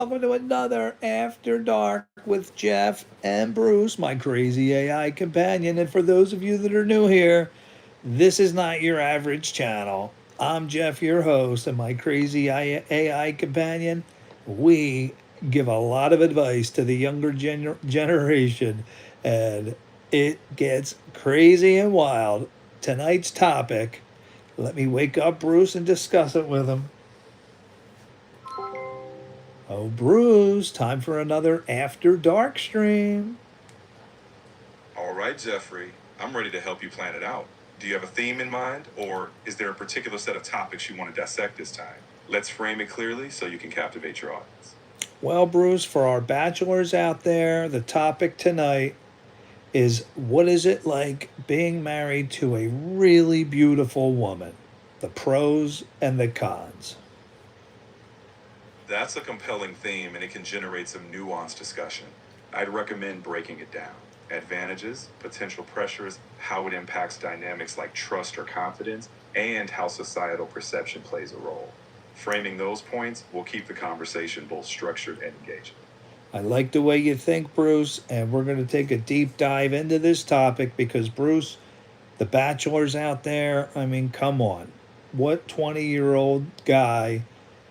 welcome to another After Dark with Jeff and Bruce, my crazy AI companion. And for those of you that are new here, this is not your average channel. I'm Jeff, your host, and my crazy AI companion. We give a lot of advice to the younger generation, and it gets crazy and wild. Tonight's topic, let me wake up Bruce and discuss it with him. Oh, Bruce, time for another After Dark stream. All right, Jeffrey, I'm ready to help you plan it out. Do you have a theme in mind, or is there a particular set of topics you want to dissect this time? Let's frame it clearly so you can captivate your audience. Well, Bruce, for our bachelors out there, the topic tonight is what is it like being married to a really beautiful woman? The pros and the cons. That's a compelling theme and it can generate some nuanced discussion. I'd recommend breaking it down. Advantages, potential pressures, how it impacts dynamics like trust or confidence, and how societal perception plays a role. Framing those points will keep the conversation both structured and engaging. I like the way you think, Bruce, and we're going to take a deep dive into this topic because, Bruce, the bachelors out there, I mean, come on. What 20-year-old guy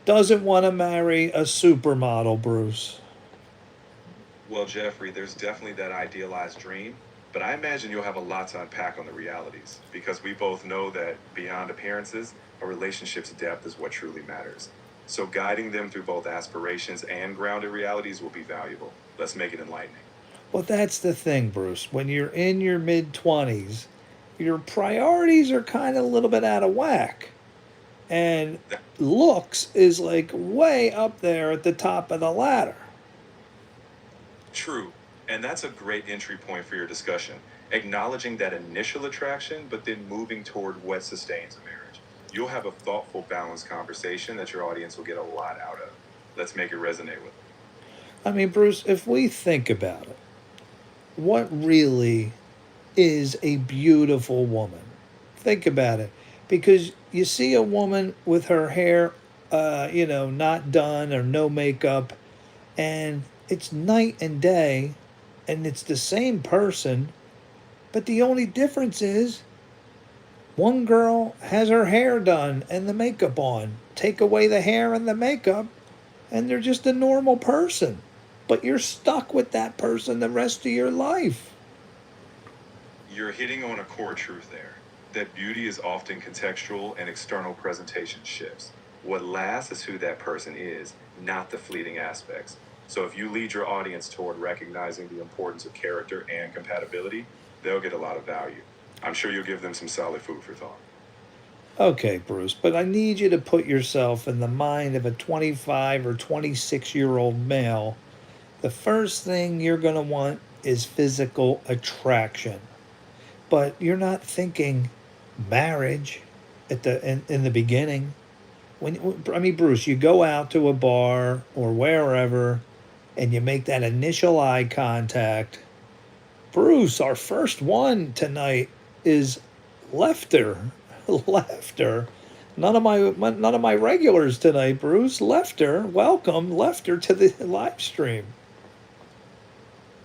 doesn't want to marry a supermodel, Bruce? Well, Jeffrey, there's definitely that idealized dream, but I imagine you'll have a lot to unpack on the realities because we both know that beyond appearances, a relationship's depth is what truly matters. So, guiding them through both aspirations and grounded realities will be valuable. Let's make it enlightening. Well, that's the thing, Bruce. When you're in your mid 20s, your priorities are kind of a little bit out of whack. And That, looks is like way up there at the top of the ladder. true, and that's a great entry point for your discussion. Acknowledging that initial attraction, but then moving toward what sustains a marriage. You'll have a thoughtful, balanced conversation that your audience will get a lot out of. Let's make it resonate with them. I mean, Bruce, if we think about it, what really is a beautiful woman? Think about it. Because you see a woman with her hair, not done or no makeup, and it's night and day, and it's the same person, but the only difference is one girl has her hair done and the makeup on. Take away the hair and the makeup, and they're just a normal person. But you're stuck with that person the rest of your life. You're hitting on a core truth there that beauty is often contextual and external presentation shifts. What lasts is who that person is, not the fleeting aspects. So if you lead your audience toward recognizing the importance of character and compatibility, they'll get a lot of value. I'm sure you'll give them some solid food for thought. Okay, Bruce, but I need you to put yourself in the mind of a 25 or 26-year-old male. The first thing you're going to want is physical attraction. But you're not thinking marriage in the beginning. When I mean, Bruce, you go out to a bar or wherever and you make that initial eye contact. Bruce, our first one tonight is Lefter. Lefter. None of my regulars tonight, Bruce. Lefter, welcome Lefter to the live stream.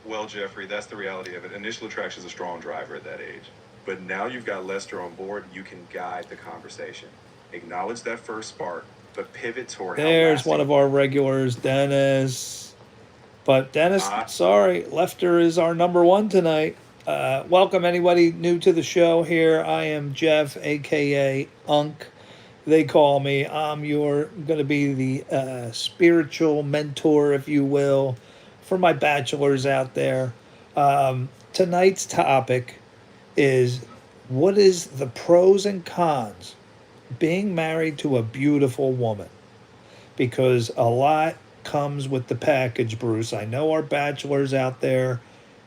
Well, Jeffrey, that's the reality of it. Initial attraction is a strong driver at that age. But now you've got Lester on board, you can guide the conversation. Acknowledge that first spark, but pivot toward how There's one lasting. of our regulars, Dennis. But Dennis, Ah, sorry, Lefter is our number one tonight. Welcome anybody new to the show here. I am Jeff, aka Unk. They call me. I'm your going to be the spiritual mentor, if you will, for my bachelors out there. Tonight's topic is what is the pros and cons being married to a beautiful woman? Because a lot comes with the package, Bruce. I know our bachelors out there,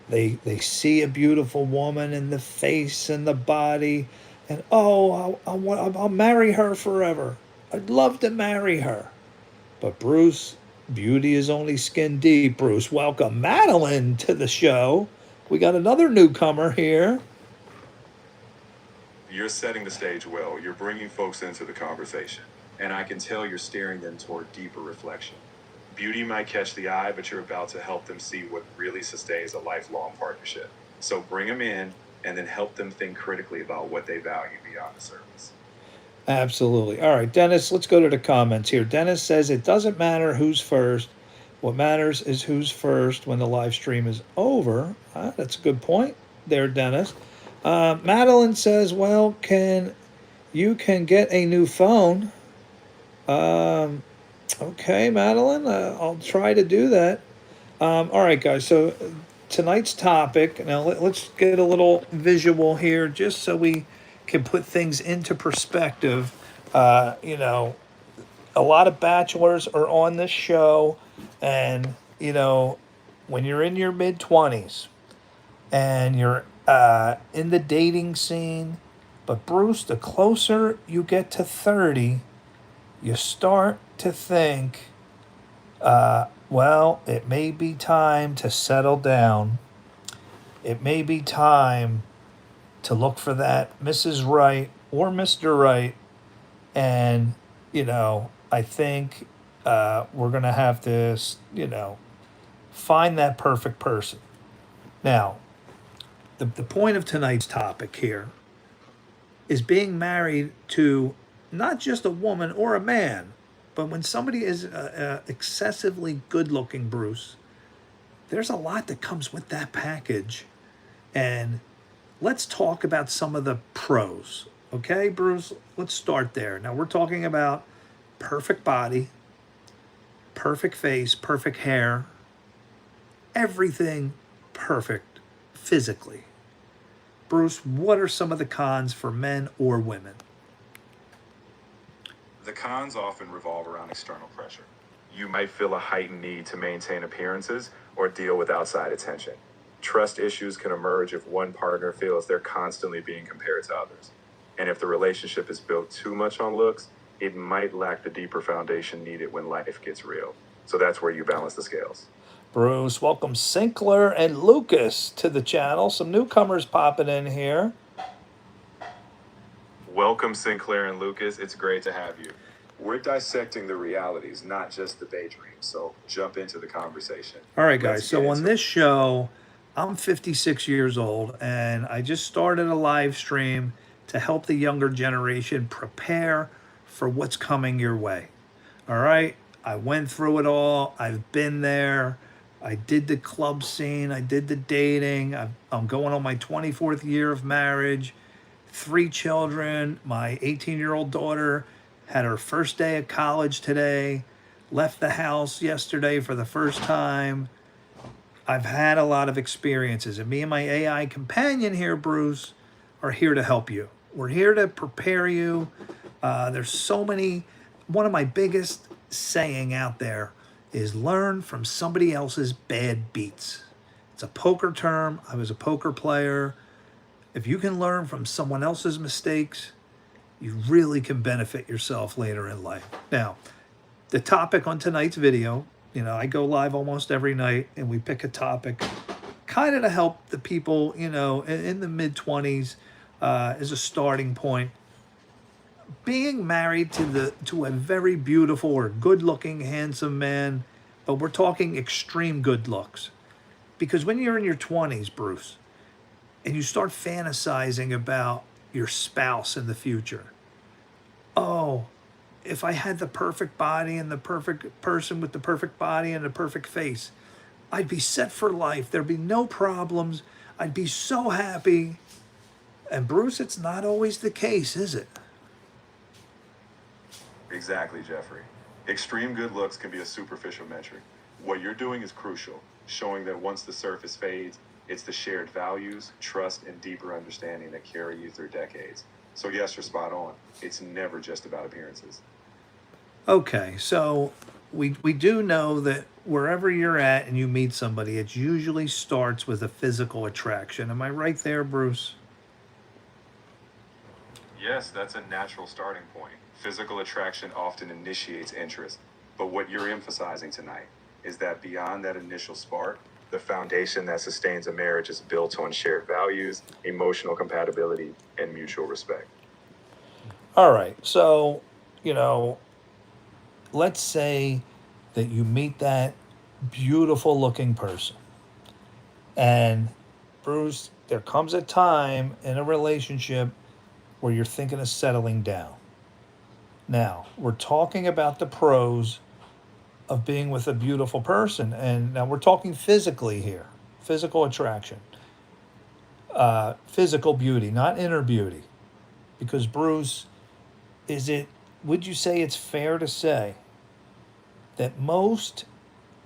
they see a beautiful woman in the face and the body, and oh, I'll marry her forever. I'd love to marry her. But Bruce, beauty is only skin deep. Bruce, welcome Madeline to the show. We got another newcomer here. you're setting the stage well. You're bringing folks into the conversation. And I can tell you're steering them toward deeper reflection. Beauty might catch the eye, but you're about to help them see what really sustains a lifelong partnership. So bring them in and then help them think critically about what they value beyond the surface. Absolutely. All right, Dennis, let's go to the comments here. Dennis says it doesn't matter who's first. What matters is who's first when the live stream is over. That's a good point there, Dennis. Madeline says, well, can get a new phone. Okay, Madeline, I'll try to do that. All right, guys. So tonight's topic. Now let's get a little visual here, just so we can put things into perspective. You know, a lot of bachelors are on this show, and when you're in your mid 20s and you're in the dating scene, but Bruce, the closer you get to 30, you start to think, well, it may be time to settle down. It may be time to look for that Mrs. Right or Mr. Right. And, I think we're going to have to, find that perfect person. Now, the point of tonight's topic here is being married to not just a woman or a man, but when somebody is excessively good looking, Bruce, there's a lot that comes with that package. And let's talk about some of the pros. Okay, Bruce, let's start there. Now, we're talking about perfect body, perfect face, perfect hair, everything perfect physically. Bruce, what are some of the cons for men or women? The cons often revolve around external pressure. You might feel a heightened need to maintain appearances or deal with outside attention. Trust issues can emerge if one partner feels they're constantly being compared to others. And if the relationship is built too much on looks, it might lack the deeper foundation needed when life gets real. So that's where you balance the scales. Bruce, welcome Sinclair and Lucas to the channel. Some newcomers popping in here. Welcome, Sinclair and Lucas. It's great to have you. We're dissecting the realities, not just the daydreams. So jump into the conversation. All right, guys. So on this show, I'm 56 years old, and I just started a live stream to help the younger generation prepare for what's coming your way. All right. I went through it all. I've been there. I did the club scene. I did the dating. I'm going on my 24th year of marriage, 3 children. My 18-year-old daughter had her first day of college today, left the house yesterday for the first time. I've had a lot of experiences, and me and my AI companion here, Bruce, are here to help you. We're here to prepare you. There's so many. One of my biggest saying out there is learn from somebody else's bad beats. It's a poker term. I was a poker player. If you can learn from someone else's mistakes, you really can benefit yourself later in life. Now, the topic on tonight's video, I go live almost every night, and we pick a topic kind of to help the people, in the mid-20s as a starting point. Being married to a very beautiful or good-looking, handsome man, but we're talking extreme good looks. Because when you're in your 20s, Bruce, and you start fantasizing about your spouse in the future, oh, if I had the perfect body and the perfect person with the perfect body and the perfect face, I'd be set for life. There'd be no problems. I'd be so happy. And Bruce, it's not always the case, is it? Exactly, Jeffrey. Extreme good looks can be a superficial metric. What you're doing is crucial, showing that once the surface fades, it's the shared values, trust, and deeper understanding that carry you through decades. So yes, you're spot on. It's never just about appearances. Okay, so we do know that wherever you're at and you meet somebody, it usually starts with a physical attraction. Am I right there, Bruce? Yes, that's a natural starting point. Physical attraction often initiates interest, but what you're emphasizing tonight is that beyond that initial spark, the foundation that sustains a marriage is built on shared values, emotional compatibility, and mutual respect. All right, so, let's say that you meet that beautiful looking person. And Bruce, there comes a time in a relationship where you're thinking of settling down. Now, we're talking about the pros of being with a beautiful person. And now we're talking physically here, physical attraction, physical beauty, not inner beauty. Because, Bruce, would you say it's fair to say that most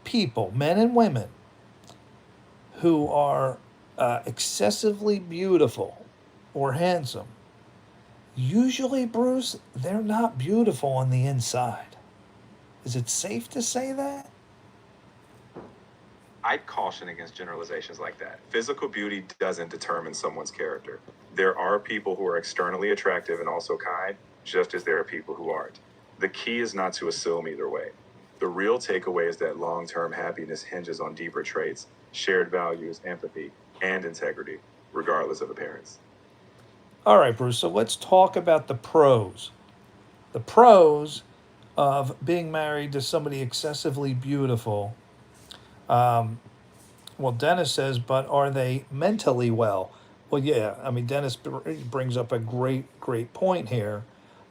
people, men and women, who are excessively beautiful or handsome, usually, Bruce, they're not beautiful on the inside? Is it safe to say that? I'd caution against generalizations like that. Physical beauty doesn't determine someone's character. There are people who are externally attractive and also kind, just as there are people who aren't. The key is not to assume either way. The real takeaway is that long term happiness hinges on deeper traits, shared values, empathy, and integrity, regardless of appearance. All right, Bruce, so let's talk about the pros. The pros of being married to somebody excessively beautiful. Well, Dennis says, but are they mentally well? Well, yeah. I mean, Dennis brings up a great point here.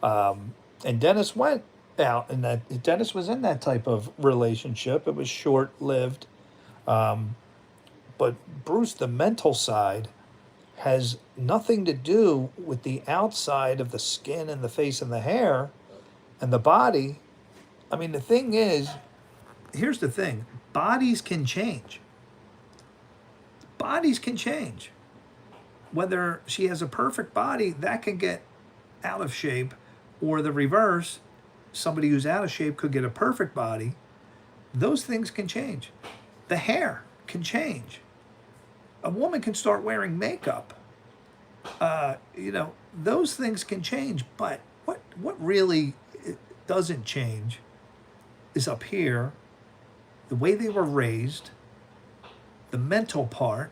And Dennis went out in that. Dennis was in that type of relationship. It was short lived. But Bruce, the mental side has nothing to do with the outside of the skin and the face and the hair and the body. I mean, the thing is, here's the thing: bodies can change. Bodies can change. Whether she has a perfect body, that can get out of shape, or the reverse, somebody who's out of shape could get a perfect body. Those things can change. The hair can change. A woman can start wearing makeup. Those things can change. But what really doesn't change is up here, the way they were raised, the mental part,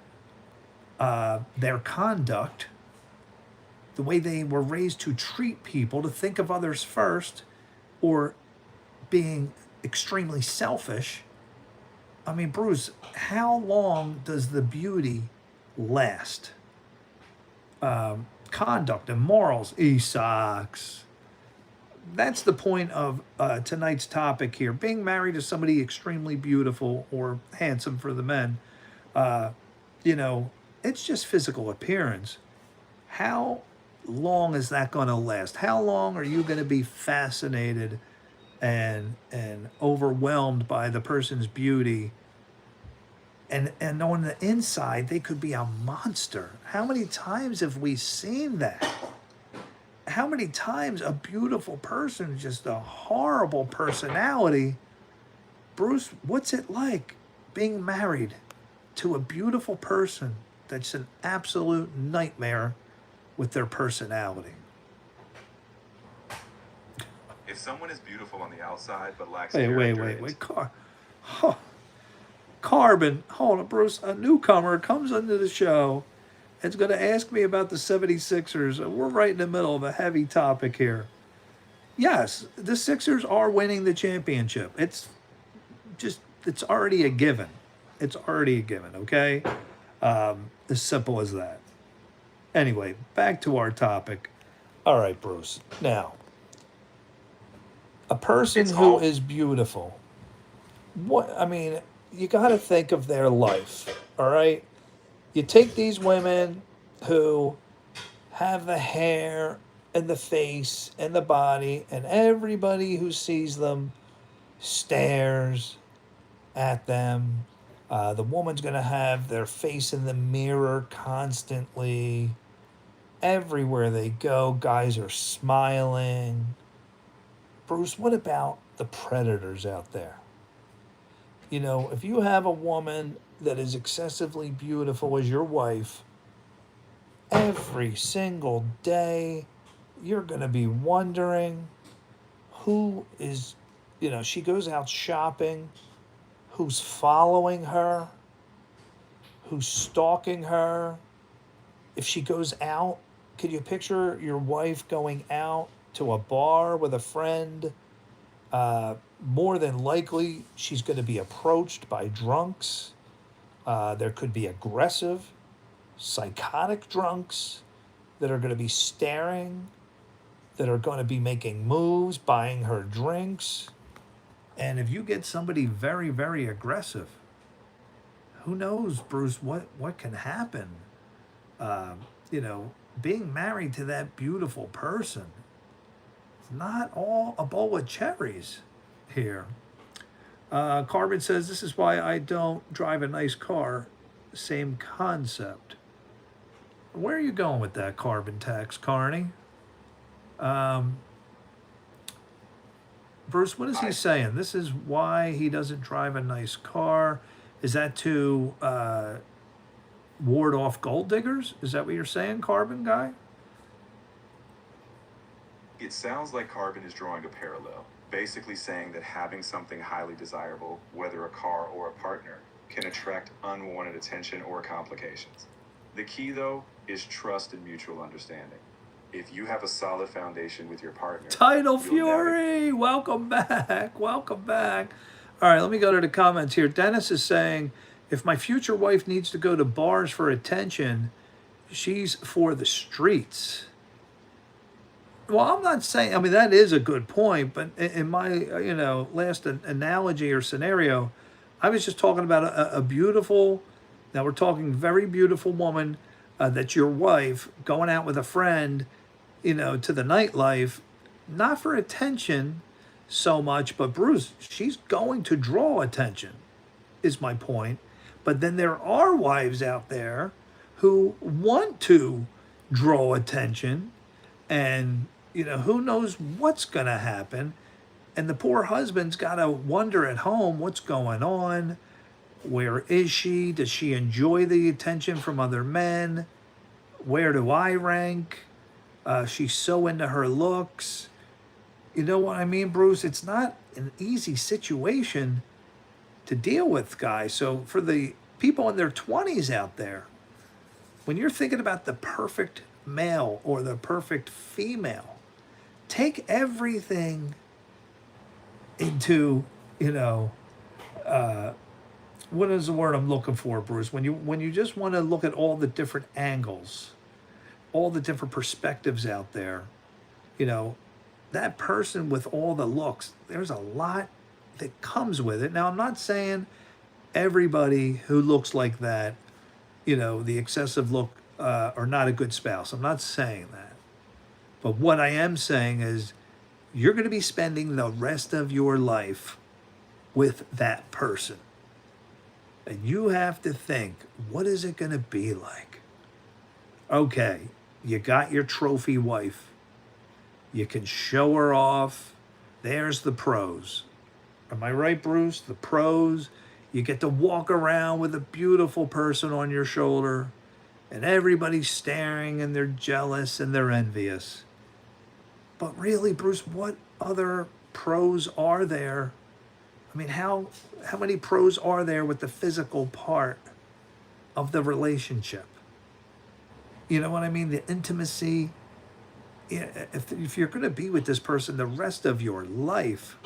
their conduct, the way they were raised to treat people, to think of others first, or being extremely selfish. I mean, Bruce, how long does the beauty last? Conduct and morals, sucks. That's the point of tonight's topic here. Being married to somebody extremely beautiful or handsome for the men, you know, it's just physical appearance. How long is that going to last? How long are you going to be fascinated and overwhelmed by the person's beauty? And on the inside, they could be a monster. How many times have we seen that? How many times a beautiful person, just a horrible personality? Bruce, what's it like being married to a beautiful person that's an absolute nightmare with their personality? If someone is beautiful on the outside but lacks Wait, character, Carbon, hold on, Bruce. A newcomer comes into the show and's going to ask me about the 76ers. We're right in the middle of a heavy topic here. Yes, the Sixers are winning the championship. It's already a given. It's already a given, okay? As simple as that. Anyway, back to our topic. All right, Bruce. Now, a person It's who all- is beautiful, you got to think of their life, all right? You take these women who have the hair and the face and the body, and everybody who sees them stares at them. The woman's going to have their face in the mirror constantly. Everywhere they go, guys are smiling. Bruce, what about the predators out there? If you have a woman that is excessively beautiful as your wife, every single day you're going to be wondering who is, she goes out shopping, who's following her, who's stalking her. If she goes out, could you picture your wife going out to a bar with a friend More than likely, she's going to be approached by drunks. There could be aggressive, psychotic drunks that are going to be staring, that are going to be making moves, buying her drinks. And if you get somebody very, very aggressive, who knows, Bruce, what can happen? You know, being married to that beautiful person, not all a bowl of cherries here. Carbon says, this is why I don't drive a nice car. Same concept. Where are you going with that, Carbon Tax, Carney? Bruce, what is he saying? This is why he doesn't drive a nice car. Is that to ward off gold diggers? Is that what you're saying, Carbon Guy? It sounds like Carbon is drawing a parallel, basically saying that having something highly desirable, whether a car or a partner, can attract unwanted attention or complications. The key, though, is trust and mutual understanding. If you have a solid foundation with your partner, Tidal Fury, welcome back. Welcome back. All right, let me go to the comments here. Dennis is saying, if my future wife needs to go to bars for attention, she's for the streets. Well, I'm not saying, I mean, that is a good point, but in my, last analogy or scenario, I was just talking about a beautiful, now we're talking very beautiful woman that's your wife going out with a friend, to the nightlife, not for attention so much, but Bruce, she's going to draw attention, is my point. But then there are wives out there who want to draw attention, and who knows what's going to happen. And the poor husband's got to wonder at home, what's going on? Where is she? Does she enjoy the attention from other men? Where do I rank? She's so into her looks. You know what I mean, Bruce? It's not an easy situation to deal with, guys. So for the people in their 20s out there, when you're thinking about the perfect male or the perfect female, take everything into, what is the word I'm looking for, Bruce? When you just want to look at all the different angles, all the different perspectives out there, that person with all the looks, there's a lot that comes with it. Now, I'm not saying everybody who looks like that, the excessive look, are not a good spouse. I'm not saying that. But what I am saying is you're going to be spending the rest of your life with that person. And you have to think, what is it going to be like? Okay, you got your trophy wife. You can show her off. There's the pros. Am I right, Bruce? The pros. You get to walk around with a beautiful person on your shoulder, and everybody's staring and they're jealous and they're envious. But really, Bruce, what other pros are there? I mean, how many pros are there with the physical part of the relationship? You know what I mean? The intimacy. Yeah, if you're going to be with this person the rest of your life,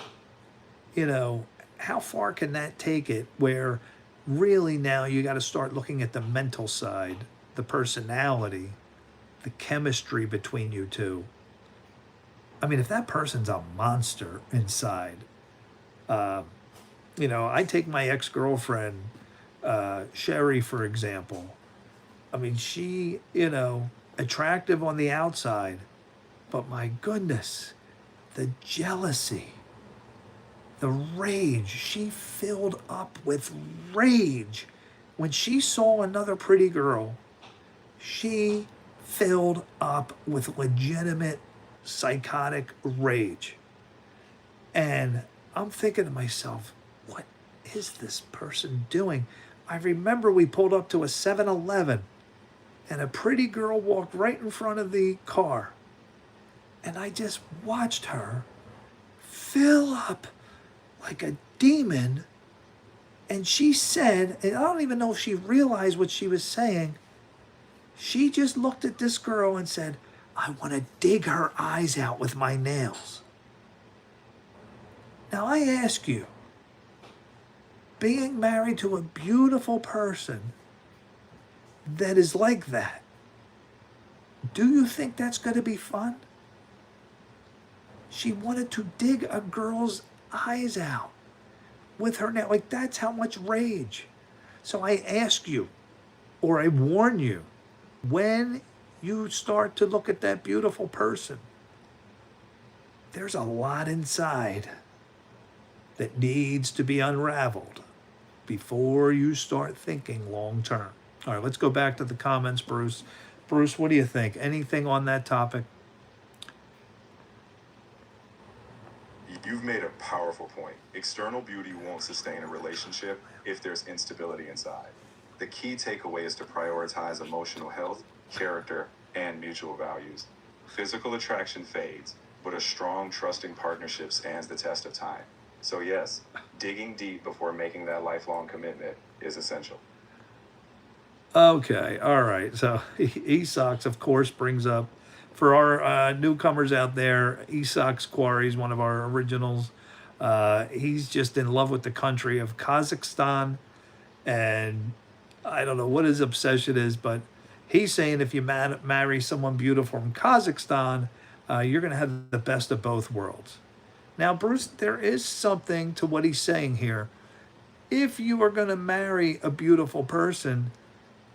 how far can that take it where really now you got to start looking at the mental side, the personality, the chemistry between you two. I mean, if that person's a monster inside, I take my ex-girlfriend, Sherry, for example. I mean, she, attractive on the outside, but my goodness, the jealousy, the rage, she filled up with rage. When she saw another pretty girl, she filled up with legitimate psychotic rage. And I'm thinking to myself, what is this person doing? I remember we pulled up to a 7-Eleven and a pretty girl walked right in front of the car. And I just watched her fill up like a demon. And she said, and I don't even know if she realized what she was saying, she just looked at this girl and said, I want to dig her eyes out with my nails. Now I ask you, being married to a beautiful person that is like that, do you think that's going to be fun? She wanted to dig a girl's eyes out with her nail. Like, that's how much rage. So I ask you, or I warn you, when you start to look at that beautiful person, there's a lot inside that needs to be unraveled before you start thinking long term. All right, let's go back to the comments, Bruce. Bruce, what do you think? Anything on that topic? You've made a powerful point. External beauty won't sustain a relationship if there's instability inside. The key takeaway is to prioritize emotional health, character, and mutual values. Physical attraction fades, but a strong, trusting partnership stands the test of time. So, yes, digging deep before making that lifelong commitment is essential. Okay, all right. So Esox, of course, brings up for our newcomers out there. Esox Quarry is one of our originals. He's just in love with the country of Kazakhstan, and I don't know what his obsession is, but he's saying if you marry someone beautiful from Kazakhstan, you're going to have the best of both worlds. Now, Bruce, there is something to what he's saying here. If you are going to marry a beautiful person,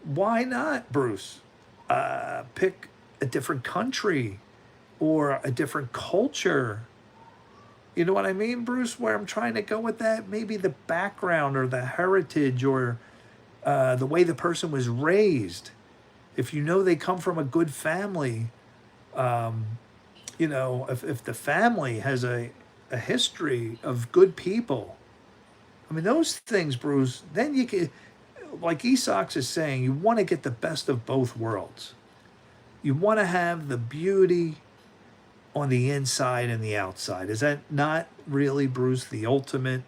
why not, Bruce? Pick a different country or a different culture. You know what I mean, Bruce? Where I'm trying to go with that? Maybe the background or the heritage or the way the person was raised. If you know they come from a good family, if the family has a history of good people, I mean, those things, Bruce, then you can, like Esox is saying, you want to get the best of both worlds. You want to have the beauty on the inside and the outside. Is that not really, Bruce, the ultimate,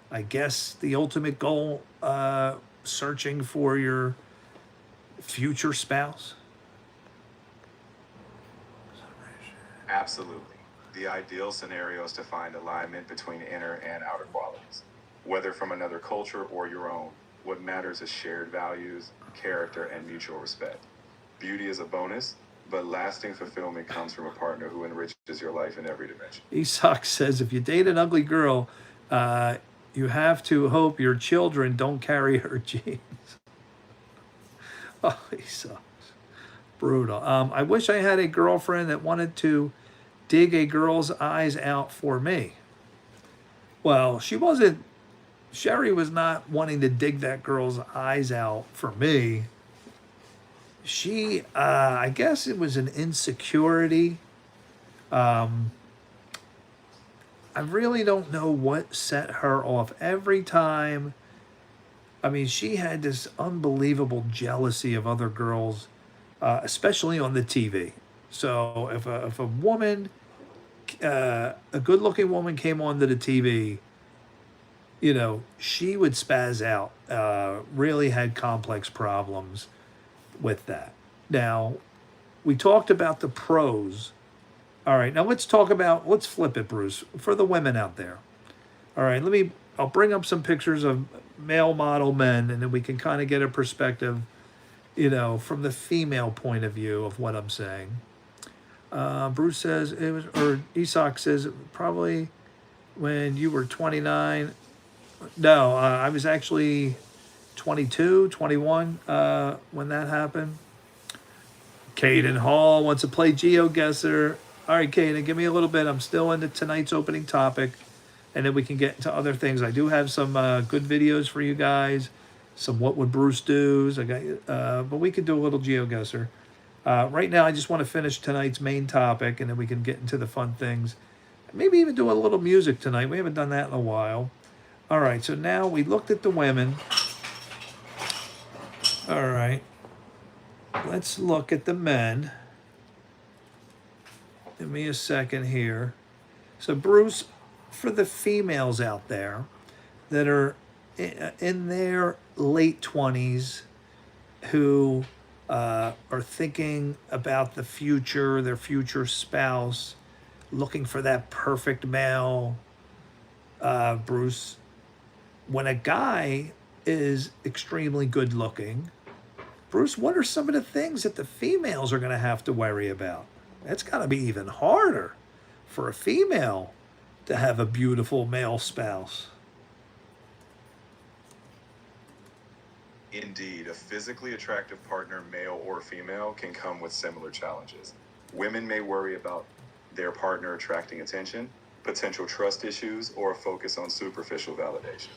I guess, the ultimate goal, searching for your future spouse? Absolutely. The ideal scenario is to find alignment between inner and outer qualities. Whether from another culture or your own, what matters is shared values, character, and mutual respect. Beauty is a bonus, but lasting fulfillment comes from a partner who enriches your life in every dimension. Esox says if you date an ugly girl, you have to hope your children don't carry her genes. Oh, Esox. Brutal. I wish I had a girlfriend that wanted to dig a girl's eyes out for me. Well, Sherry was not wanting to dig that girl's eyes out for me. I guess it was an insecurity. I really don't know what set her off. Every time, I mean, she had this unbelievable jealousy of other girls, especially on the TV. So if a woman, a good looking woman came onto the TV, she would spaz out, really had complex problems with that. Now, we talked about the pros. All right, now let's flip it, Bruce, for the women out there. All right, I'll bring up some pictures of male model men, and then we can kind of get a perspective, from the female point of view of what I'm saying. Bruce says Esox says probably when you were 29. No, I was actually 22, 21 when that happened. Caden Hall wants to play GeoGuessr. All right, Caden, give me a little bit. I'm still into tonight's opening topic, and then we can get into other things. I do have some good videos for you guys, some what would Bruce do's. But we could do a little GeoGuessr. Right now, I just want to finish tonight's main topic, and then we can get into the fun things. Maybe even do a little music tonight. We haven't done that in a while. All right, so now we looked at the women. All right. Let's look at the men. Give me a second here. So, Bruce, for the females out there that are in their late 20s who are thinking about the future, their future spouse, looking for that perfect male, Bruce, when a guy is extremely good looking, Bruce, what are some of the things that the females are going to have to worry about? It's got to be even harder for a female to have a beautiful male spouse. Indeed, a physically attractive partner, male or female, can come with similar challenges. Women may worry about their partner attracting attention, potential trust issues, or a focus on superficial validation.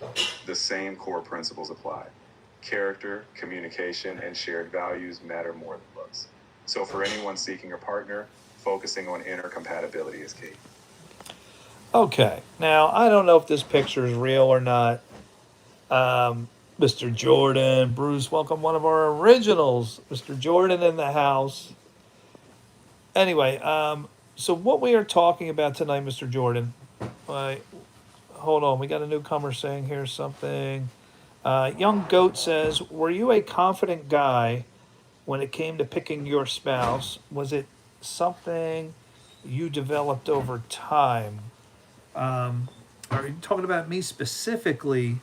The same core principles apply. Character, communication, and shared values matter more than looks. So, for anyone seeking a partner, focusing on inner compatibility is key. Okay, now I don't know if this picture is real or not. Mr. Jordan, Bruce, welcome one of our originals, Mr. Jordan in the house. Anyway, so what we are talking about tonight, Mr. Jordan, hold on, we got a newcomer saying here something. Young Goat says, were you a confident guy when it came to picking your spouse? Was it something you developed over time? Are you talking about me specifically,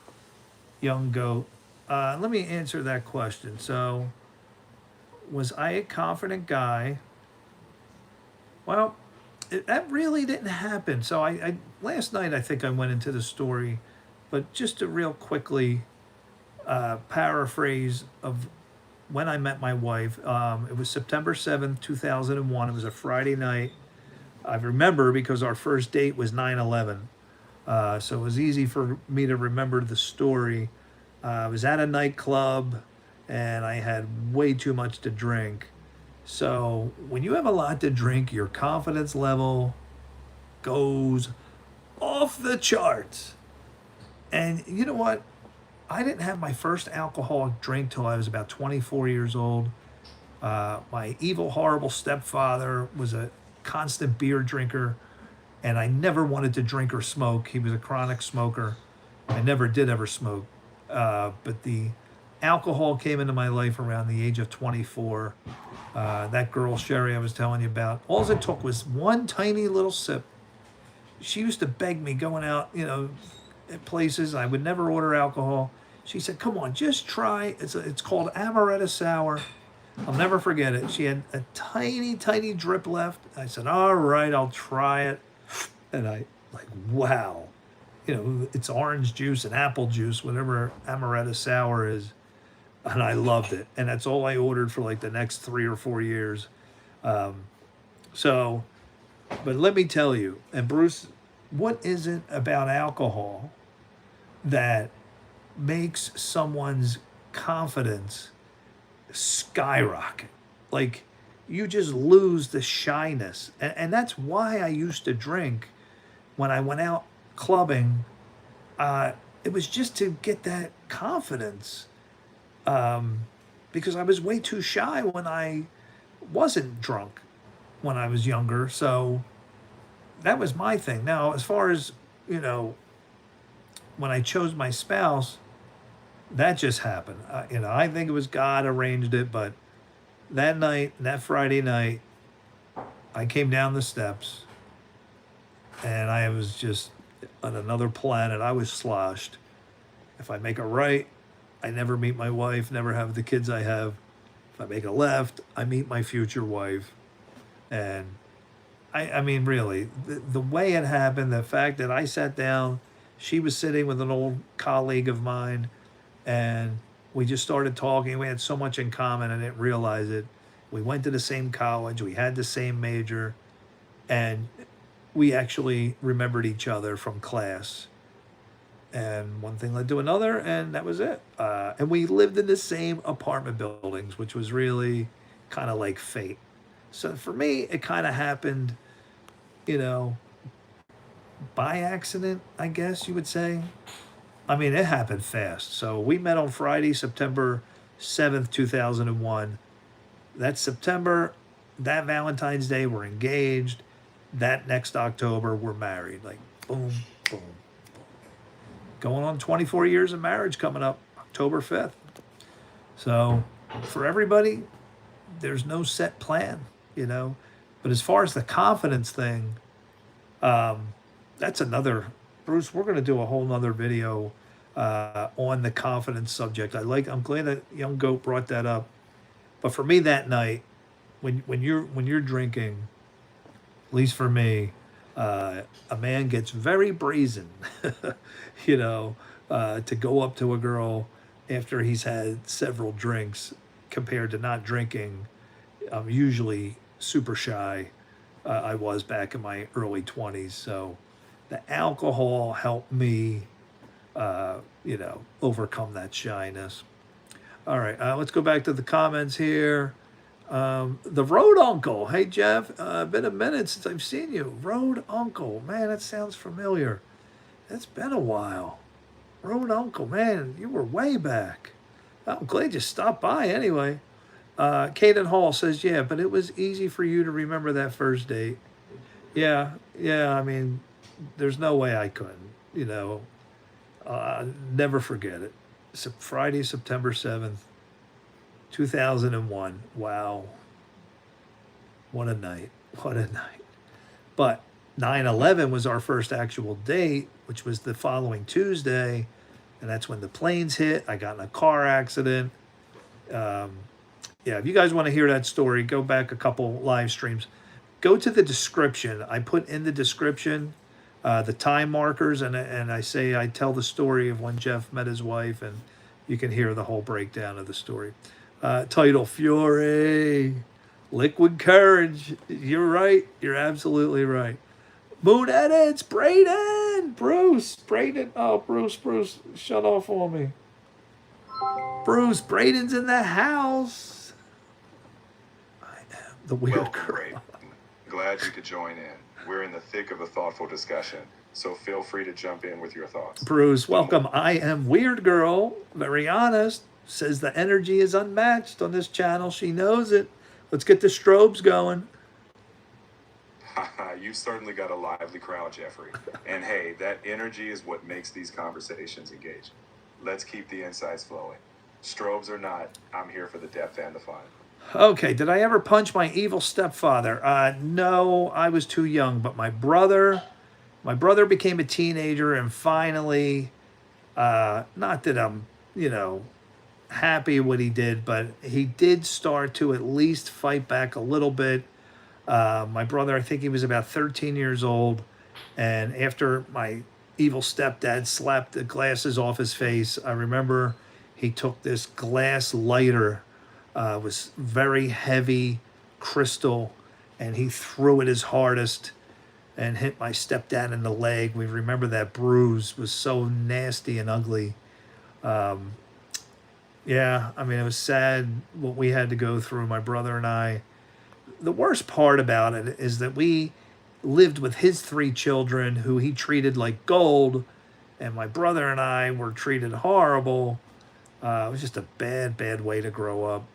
Young Goat? Let me answer that question. So, was I a confident guy? Well, that really didn't happen. So I last night I think I went into the story, but just to real quickly paraphrase of when I met my wife. It was September 7th, 2001. It was a Friday night. I remember because our first date was 9/11. So it was easy for me to remember the story. I was at a nightclub and I had way too much to drink. So when you have a lot to drink, your confidence level goes off the charts. And you know what? I didn't have my first alcoholic drink till I was about 24 years old. My evil, horrible stepfather was a constant beer drinker, and I never wanted to drink or smoke. He was a chronic smoker. I never did ever smoke. But the alcohol came into my life around the age of 24. That girl, Sherry, I was telling you about, all it took was one tiny little sip. She used to beg me going out, at places. I would never order alcohol. She said, come on, just try. It's called amaretto sour. I'll never forget it. She had a tiny, tiny drip left. I said, all right, I'll try it. And I, like, wow. It's orange juice and apple juice, whatever amaretto sour is. And I loved it. And that's all I ordered for like the next 3 or 4 years. So, but let me tell you, and Bruce, what is it about alcohol that makes someone's confidence skyrocket? Like, you just lose the shyness. And that's why I used to drink when I went out clubbing. It was just to get that confidence, because I was way too shy when I wasn't drunk when I was younger. So that was my thing. Now, as far as, when I chose my spouse, that just happened. I think it was God arranged it, but that night, that Friday night, I came down the steps and I was just on another planet. I was sloshed. If I make a right, I never meet my wife, never have the kids I have. If I make a left, I meet my future wife. And I mean, really, the way it happened, the fact that I sat down, she was sitting with an old colleague of mine, and we just started talking. We had so much in common. I didn't realize it. We went to the same college. We had the same major. And we actually remembered each other from class. And one thing led to another, and that was it. And we lived in the same apartment buildings, which was really kind of like fate. So for me, it kind of happened, you know, by accident, I guess you would say. I mean, it happened fast. So we met on Friday, September 7th, 2001. That September, that Valentine's Day, we're engaged. That next October, we're married. Like, boom, boom, boom. Going on 24 years of marriage coming up October 5th. So for everybody, there's no set plan, you know. But as far as the confidence thing, that's another Bruce, we're going to do a whole nother video on the confidence subject. I'm glad that Young Goat brought that up. But for me that night, when you're drinking, at least for me, a man gets very brazen, you know, to go up to a girl after he's had several drinks compared to not drinking. I'm usually super shy. I was back in my early 20s. So the alcohol helped me, overcome that shyness. All right, let's go back to the comments here. The Road Uncle. Hey, Jeff, been a minute since I've seen you. Road Uncle. Man, that sounds familiar. It's been a while. Road Uncle, man, you were way back. I'm glad you stopped by anyway. Caden Hall says, yeah, but it was easy for you to remember that first date. Yeah, I mean, there's no way I couldn't, never forget it. Friday, September 7th, 2001. Wow. What a night. What a night. But 9/11 was our first actual date, which was the following Tuesday. And that's when the planes hit. I got in a car accident. Yeah, if you guys want to hear that story, go back a couple live streams. Go to the description. I put in the description the time markers, and I tell the story of when Jeff met his wife, and you can hear the whole breakdown of the story. Title Fury, Liquid Courage. You're right. You're absolutely right. Moon Edits, Braden, Bruce, Braden. Oh, Bruce, shut off on me. Bruce, Braden's in the house. I am the weird Welcome, girl. Braden. Glad you could join in. We're in the thick of a thoughtful discussion, so feel free to jump in with your thoughts. Bruce, welcome. I am Weird Girl, very honest. Says the energy is unmatched on this channel. She knows it. Let's get the strobes going. You've certainly got a lively crowd, Jeffrey. And hey, that energy is what makes these conversations engaging. Let's keep the insights flowing. Strobes or not, I'm here for the depth and the fun. Okay, did I ever punch my evil stepfather? No, I was too young. But my brother became a teenager, and finally, not that I'm, happy what he did, but he did start to at least fight back a little bit. My brother, I think he was about 13 years old, and after my evil stepdad slapped the glasses off his face, I remember he took this glass lighter, was very heavy crystal, and he threw it his hardest and hit my stepdad in the leg. We remember that bruise was so nasty and ugly. Yeah, I mean, it was sad what we had to go through, my brother and I. The worst part about it is that we lived with his 3 children who he treated like gold, and my brother and I were treated horrible. It was just a bad way to grow up.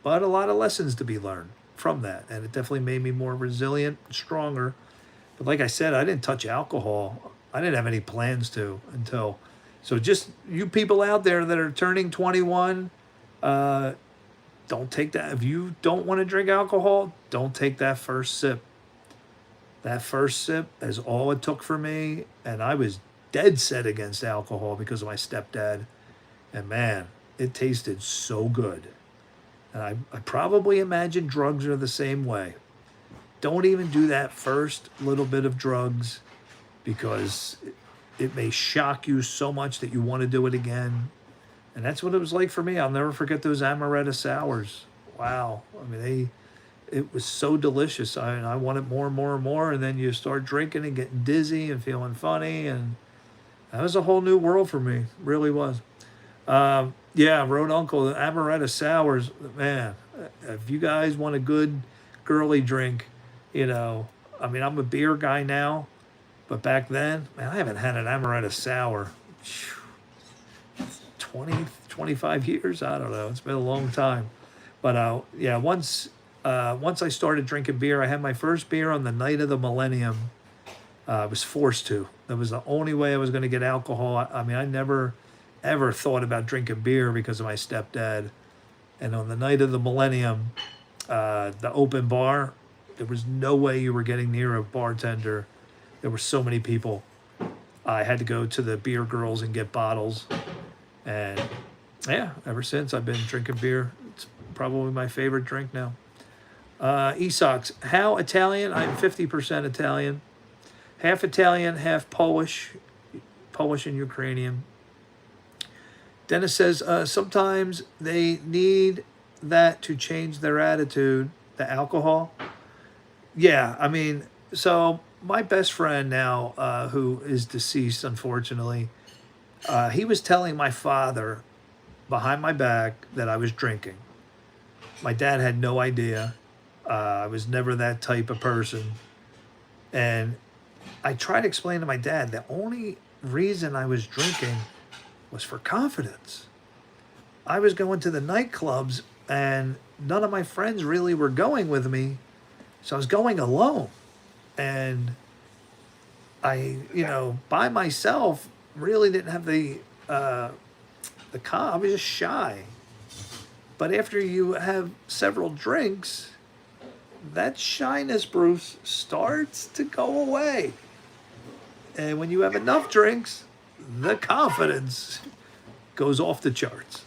But a lot of lessons to be learned from that, and it definitely made me more resilient, stronger. But like I said, I didn't touch alcohol. I didn't have any plans to until. So just you people out there that are turning 21, don't take that. If you don't want to drink alcohol, don't take that first sip. That first sip is all it took for me, and I was dead set against alcohol because of my stepdad. And man, it tasted so good. And I probably imagine drugs are the same way. Don't even do that first little bit of drugs because it may shock you so much that you want to do it again. And that's what it was like for me. I'll never forget those amaretto sours. Wow. I mean, it was so delicious. I wanted more and more and more. And then you start drinking and getting dizzy and feeling funny. And that was a whole new world for me. It really was. Yeah, Road Uncle, the amaretto sours, man, if you guys want a good girly drink, I mean, I'm a beer guy now, but back then, man, I haven't had an amaretto sour 20, 25 years. I don't know. It's been a long time. But yeah, once I started drinking beer, I had my first beer on the night of the millennium. I was forced to. That was the only way I was going to get alcohol. I mean, I never ever thought about drinking beer because of my stepdad. And on the night of the millennium, the open bar, there was no way you were getting near a bartender. There were so many people. I had to go to the beer girls and get bottles. And yeah, ever since I've been drinking beer. It's probably my favorite drink now. Esox, how Italian? I'm 50% Italian. Half Italian, half Polish. Polish and Ukrainian. Dennis says sometimes they need that to change their attitude, the alcohol. Yeah, I mean, so my best friend now, who is deceased, unfortunately, he was telling my father behind my back that I was drinking. My dad had no idea. I was never that type of person. And I tried to explain to my dad the only reason I was drinking was for confidence. I was going to the nightclubs and none of my friends really were going with me. So I was going alone. And I, by myself, really didn't have I was just shy. But after you have several drinks, that shyness, Bruce, starts to go away. And when you have enough drinks, the confidence goes off the charts.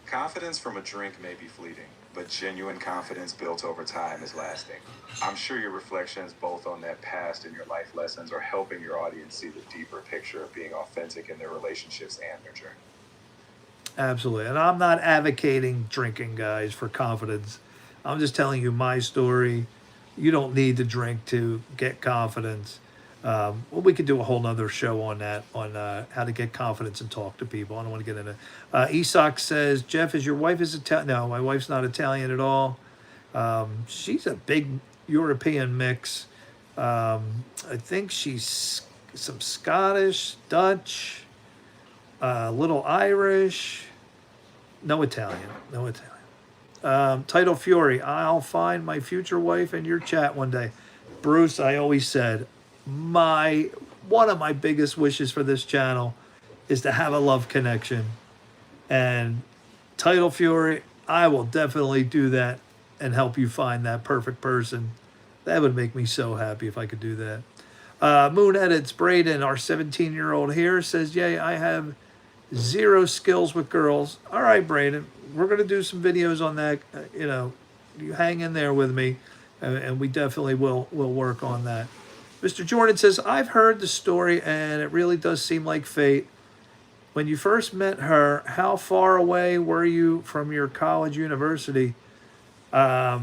Confidence from a drink may be fleeting, but genuine confidence built over time is lasting. I'm sure your reflections both on that past and your life lessons are helping your audience see the deeper picture of being authentic in their relationships and their journey. Absolutely. And I'm not advocating drinking, guys, for confidence. I'm just telling you my story. You don't need to drink to get confidence. Well, we could do a whole nother show on that, on how to get confidence and talk to people. I don't want to get into. Esox says, Jeff, is your wife is Italian? No, my wife's not Italian at all. She's a big European mix. I think she's some Scottish, Dutch, a little Irish. No Italian. No Italian. Title Fury. I'll find my future wife in your chat one day. Bruce, I always said, one of my biggest wishes for this channel is to have a love connection. And Title Fury, I will definitely do that and help you find that perfect person. That would make me so happy if I could do that. Moon Edits, Braden, our 17-year-old here, says, Yay, I have zero skills with girls. All right, Braden, we're going to do some videos on that. You hang in there with me, and we definitely will work on that. Mr. Jordan says, I've heard the story, and it really does seem like fate. When you first met her, how far away were you from your college university? Let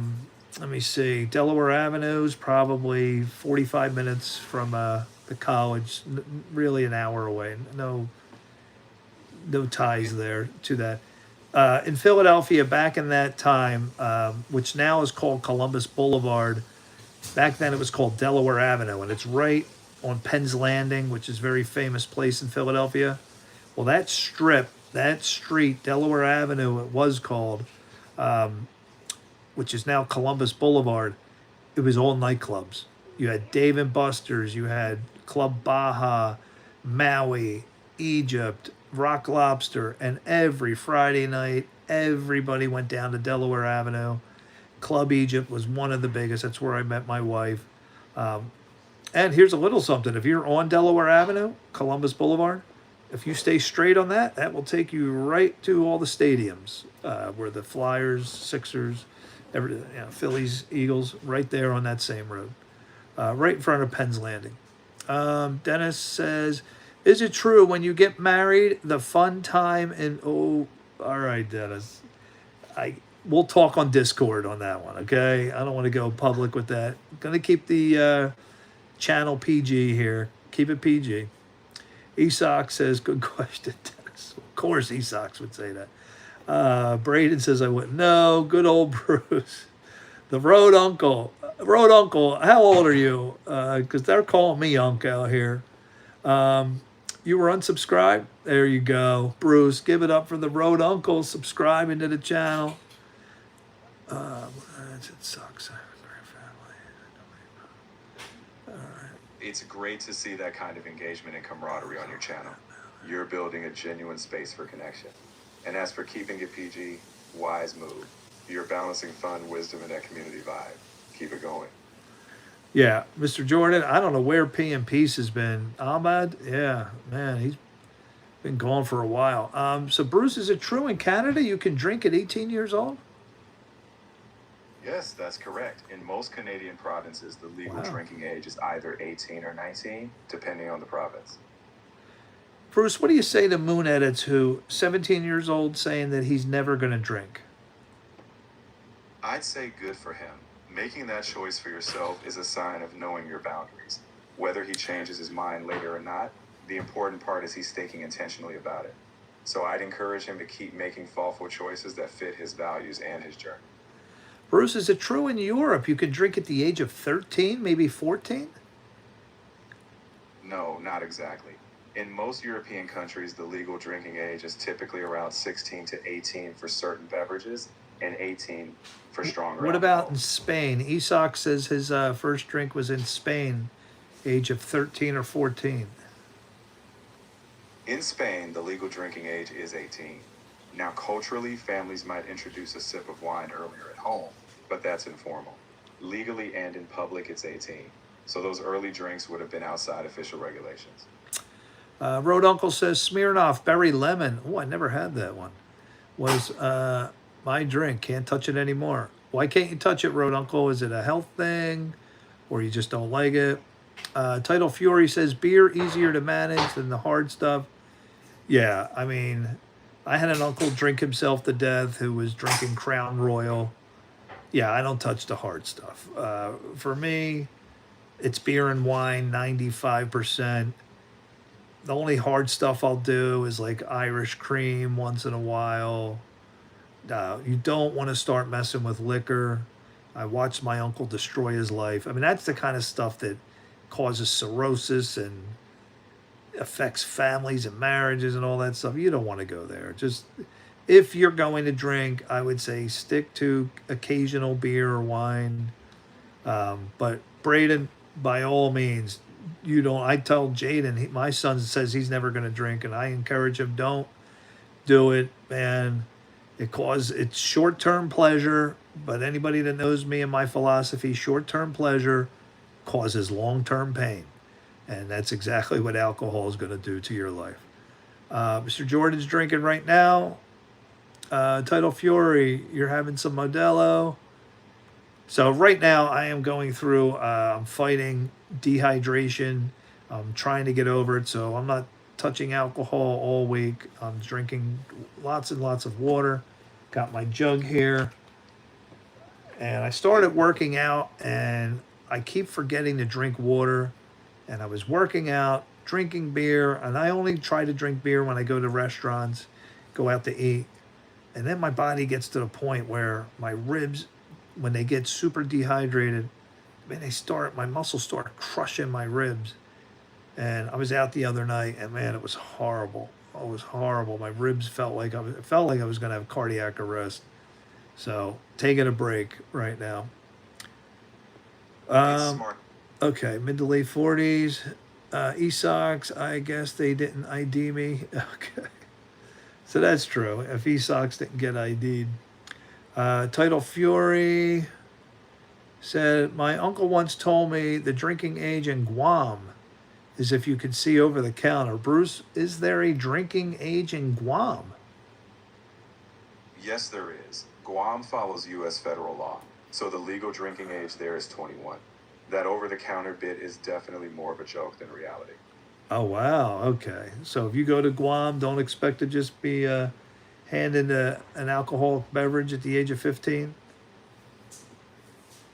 me see. Delaware Avenue is probably 45 minutes from the college. Really an hour away. No ties there to that. In Philadelphia, back in that time, which now is called Columbus Boulevard, back then it was called Delaware Avenue, and it's right on Penn's Landing, which is a very famous place in Philadelphia. Well, that street, Delaware Avenue, it was called, which is now Columbus Boulevard, it was all nightclubs. You had Dave and Buster's, you had Club Baja, Maui, Egypt, Rock Lobster, and every Friday night, everybody went down to Delaware Avenue. Club Egypt was one of the biggest. That's where I met my wife. And here's a little something. If you're on Delaware Avenue, Columbus Boulevard, if you stay straight on that will take you right to all the stadiums where the Flyers, Sixers, Phillies, Eagles, right there on that same road, right in front of Penn's Landing. Dennis says, is it true when you get married, the fun time and all right, Dennis. We'll talk on Discord on that one, okay? I don't want to go public with that. I'm going to keep the channel PG here. Keep it PG. Esox says, good question, Dennis. Of course Esox would say that. Braden says, I wouldn't know. Good old Bruce. The Road Uncle. Road Uncle, how old are you? Because they're calling me Unc out here. You were unsubscribed? There you go. Bruce, give it up for the Road Uncle subscribing to the channel. It sucks. I have a great family. All right. It's great to see that kind of engagement and camaraderie on your channel. You're building a genuine space for connection. And as for keeping it PG, wise move. You're balancing fun, wisdom, and that community vibe. Keep it going. Yeah, Mr. Jordan, I don't know where P and Peace has been. Ahmad, yeah, man, he's been gone for a while. So Bruce, is it true in Canada you can drink at 18 years old? Yes, that's correct. In most Canadian provinces, the legal Wow. drinking age is either 18 or 19, depending on the province. Bruce, what do you say to Moon Edits who 17 years old saying that he's never going to drink? I'd say good for him. Making that choice for yourself is a sign of knowing your boundaries. Whether he changes his mind later or not, the important part is he's thinking intentionally about it. So I'd encourage him to keep making thoughtful choices that fit his values and his journey. Bruce, is it true in Europe you can drink at the age of 13, maybe 14? No, not exactly. In most European countries, the legal drinking age is typically around 16 to 18 for certain beverages and 18 for stronger What about in alcohols. Spain? Isak says his first drink was in Spain, age of 13 or 14. In Spain, the legal drinking age is 18. Now, culturally, families might introduce a sip of wine earlier at home, but that's informal. Legally and in public, it's 18. So those early drinks would have been outside official regulations. Road Uncle says Smirnoff Berry Lemon. Oh, I never had that one. Was my drink. Can't touch it anymore. Why can't you touch it, Road Uncle? Is it a health thing or you just don't like it? Title Fury says beer easier to manage than the hard stuff. Yeah, I mean, I had an uncle drink himself to death who was drinking Crown Royal. Yeah, I don't touch the hard stuff. For me, it's beer and wine, 95%. The only hard stuff I'll do is like Irish cream once in a while. You don't want to start messing with liquor. I watched my uncle destroy his life. I mean, that's the kind of stuff that causes cirrhosis and affects families and marriages and all that stuff. You don't want to go there. Just if you're going to drink, I would say stick to occasional beer or wine. But Braden, by all means, you don't. I tell Jaden, my son says he's never going to drink, and I encourage him, don't do it, man. It's short term pleasure, but anybody that knows me and my philosophy, short term pleasure causes long term pain. And that's exactly what alcohol is going to do to your life. Mr. Jordan's drinking right now. Title Fury, you're having some Modelo. So right now I am going through, I'm fighting dehydration. I'm trying to get over it. So I'm not touching alcohol all week. I'm drinking lots and lots of water. Got my jug here. And I started working out and I keep forgetting to drink water. And I was working out, drinking beer. And I only try to drink beer when I go to restaurants, go out to eat. And then my body gets to the point where my ribs, when they get super dehydrated, man, my muscles start crushing my ribs. And I was out the other night, and man, it was horrible. Oh, it was horrible. My ribs it felt like I was going to have cardiac arrest. So taking a break right now. It's Um, smart. okay, mid to late 40s. E-Sox, I guess they didn't ID me. Okay. So that's true. If E-Sox didn't get ID'd. Title Fury said, my uncle once told me the drinking age in Guam is if you could see over the counter. Bruce, is there a drinking age in Guam? Yes, there is. Guam follows U.S. federal law, so the legal drinking age there is 21. That over the counter bit is definitely more of a joke than reality. Oh, wow. Okay. So if you go to Guam, don't expect to just be handed an alcoholic beverage at the age of 15.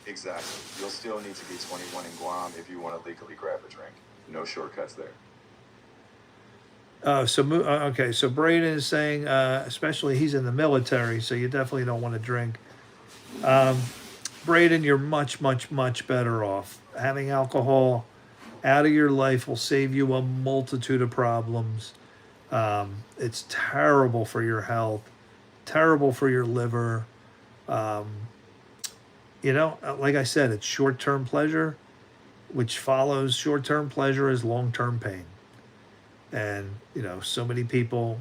Exactly. You'll still need to be 21 in Guam if you want to legally grab a drink. No shortcuts there. Okay. So Braden is saying, especially he's in the military, so you definitely don't want to drink. Braden, you're much, much, much better off. Having alcohol out of your life will save you a multitude of problems. It's terrible for your health, terrible for your liver. Um, like I said, it's short term pleasure, which follows short term pleasure is long term pain. And, so many people,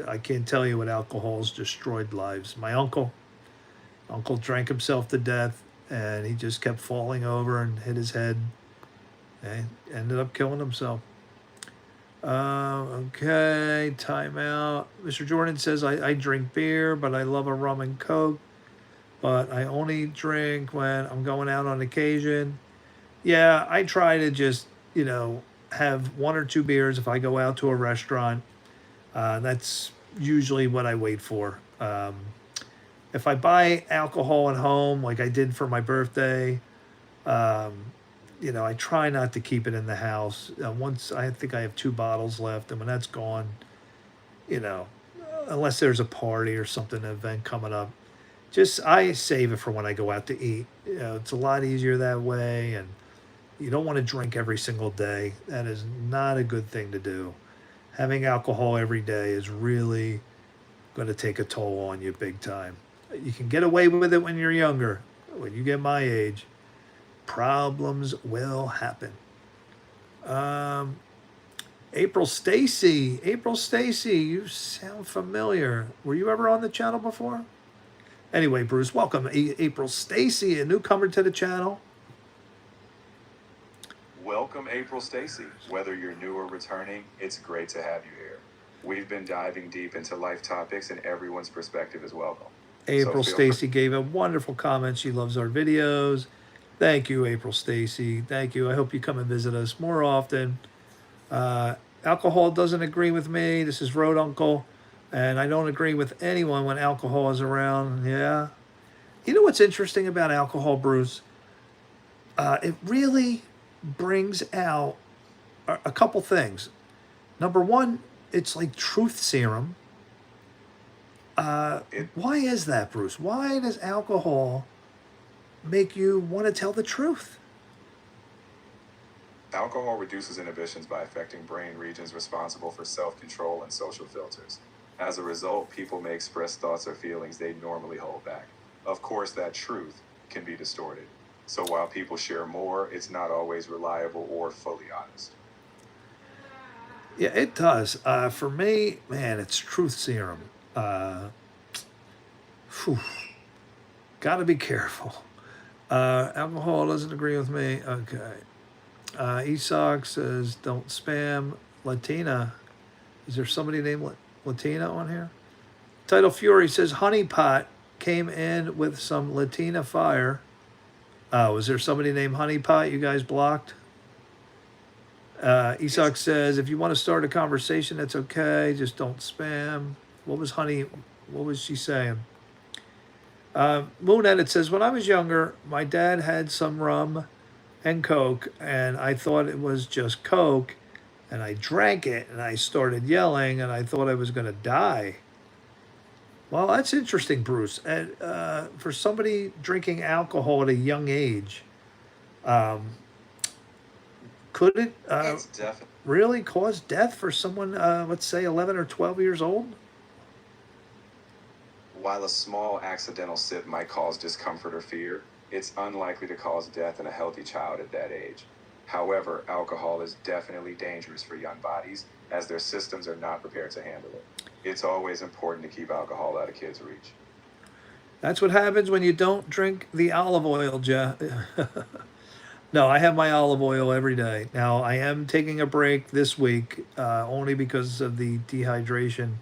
I can't tell you what alcohol's destroyed lives. My uncle drank himself to death. and he just kept falling over and hit his head and ended up killing himself. Okay, timeout. Mr. Jordan says, I drink beer, but I love a rum and coke, but I only drink when I'm going out on occasion. Yeah, I try to just, have one or two beers if I go out to a restaurant. That's usually what I wait for. If I buy alcohol at home, like I did for my birthday, um, I try not to keep it in the house. Once I think I have two bottles left, and when that's gone, you know, unless there's a party or something, an event coming up, just I save it for when I go out to eat. It's a lot easier that way, and you don't want to drink every single day. That is not a good thing to do. Having alcohol every day is really going to take a toll on you big time. You can get away with it when you're younger. When you get my age, problems will happen. Um, April Stacy, you sound familiar. Were you ever on the channel before? Anyway, Bruce, welcome. April Stacy, a newcomer to the channel. Welcome, April Stacy. Whether you're new or returning, it's great to have you here. We've been diving deep into life topics, and everyone's perspective is welcome. April Stacy gave a wonderful comment. She loves our videos. Thank you, April Stacy. Thank you. I hope you come and visit us more often. Alcohol doesn't agree with me. This is Road Uncle. And I don't agree with anyone when alcohol is around. Yeah. You know what's interesting about alcohol, Bruce? It really brings out a couple things. Number one, it's like truth serum. Why is that, Bruce? Why does alcohol make you want to tell the truth? Alcohol reduces inhibitions by affecting brain regions responsible for self-control and social filters. As a result, people may express thoughts or feelings they normally hold back. Of course, that truth can be distorted. So while people share more, it's not always reliable or fully honest. Yeah, it does. For me, man, it's truth serum. Got to be careful. Alcohol doesn't agree with me. Okay. Esox says, don't spam Latina. Is there somebody named Latina on here? Title Fury says, Honeypot came in with some Latina fire. Was there somebody named Honeypot you guys blocked? Esox says, if you want to start a conversation, that's okay. Just don't spam. What was she saying? Moon Edit says, when I was younger, my dad had some rum and Coke, and I thought it was just Coke, and I drank it, and I started yelling, and I thought I was going to die. Well, that's interesting, Bruce. And for somebody drinking alcohol at a young age, um, could it really cause death for someone, let's say, 11 or 12 years old? While a small accidental sip might cause discomfort or fear, it's unlikely to cause death in a healthy child at that age. However, alcohol is definitely dangerous for young bodies as their systems are not prepared to handle it. It's always important to keep alcohol out of kids' reach. That's what happens when you don't drink the olive oil, Jeff. No, I have my olive oil every day. Now, I am taking a break this week only because of the dehydration.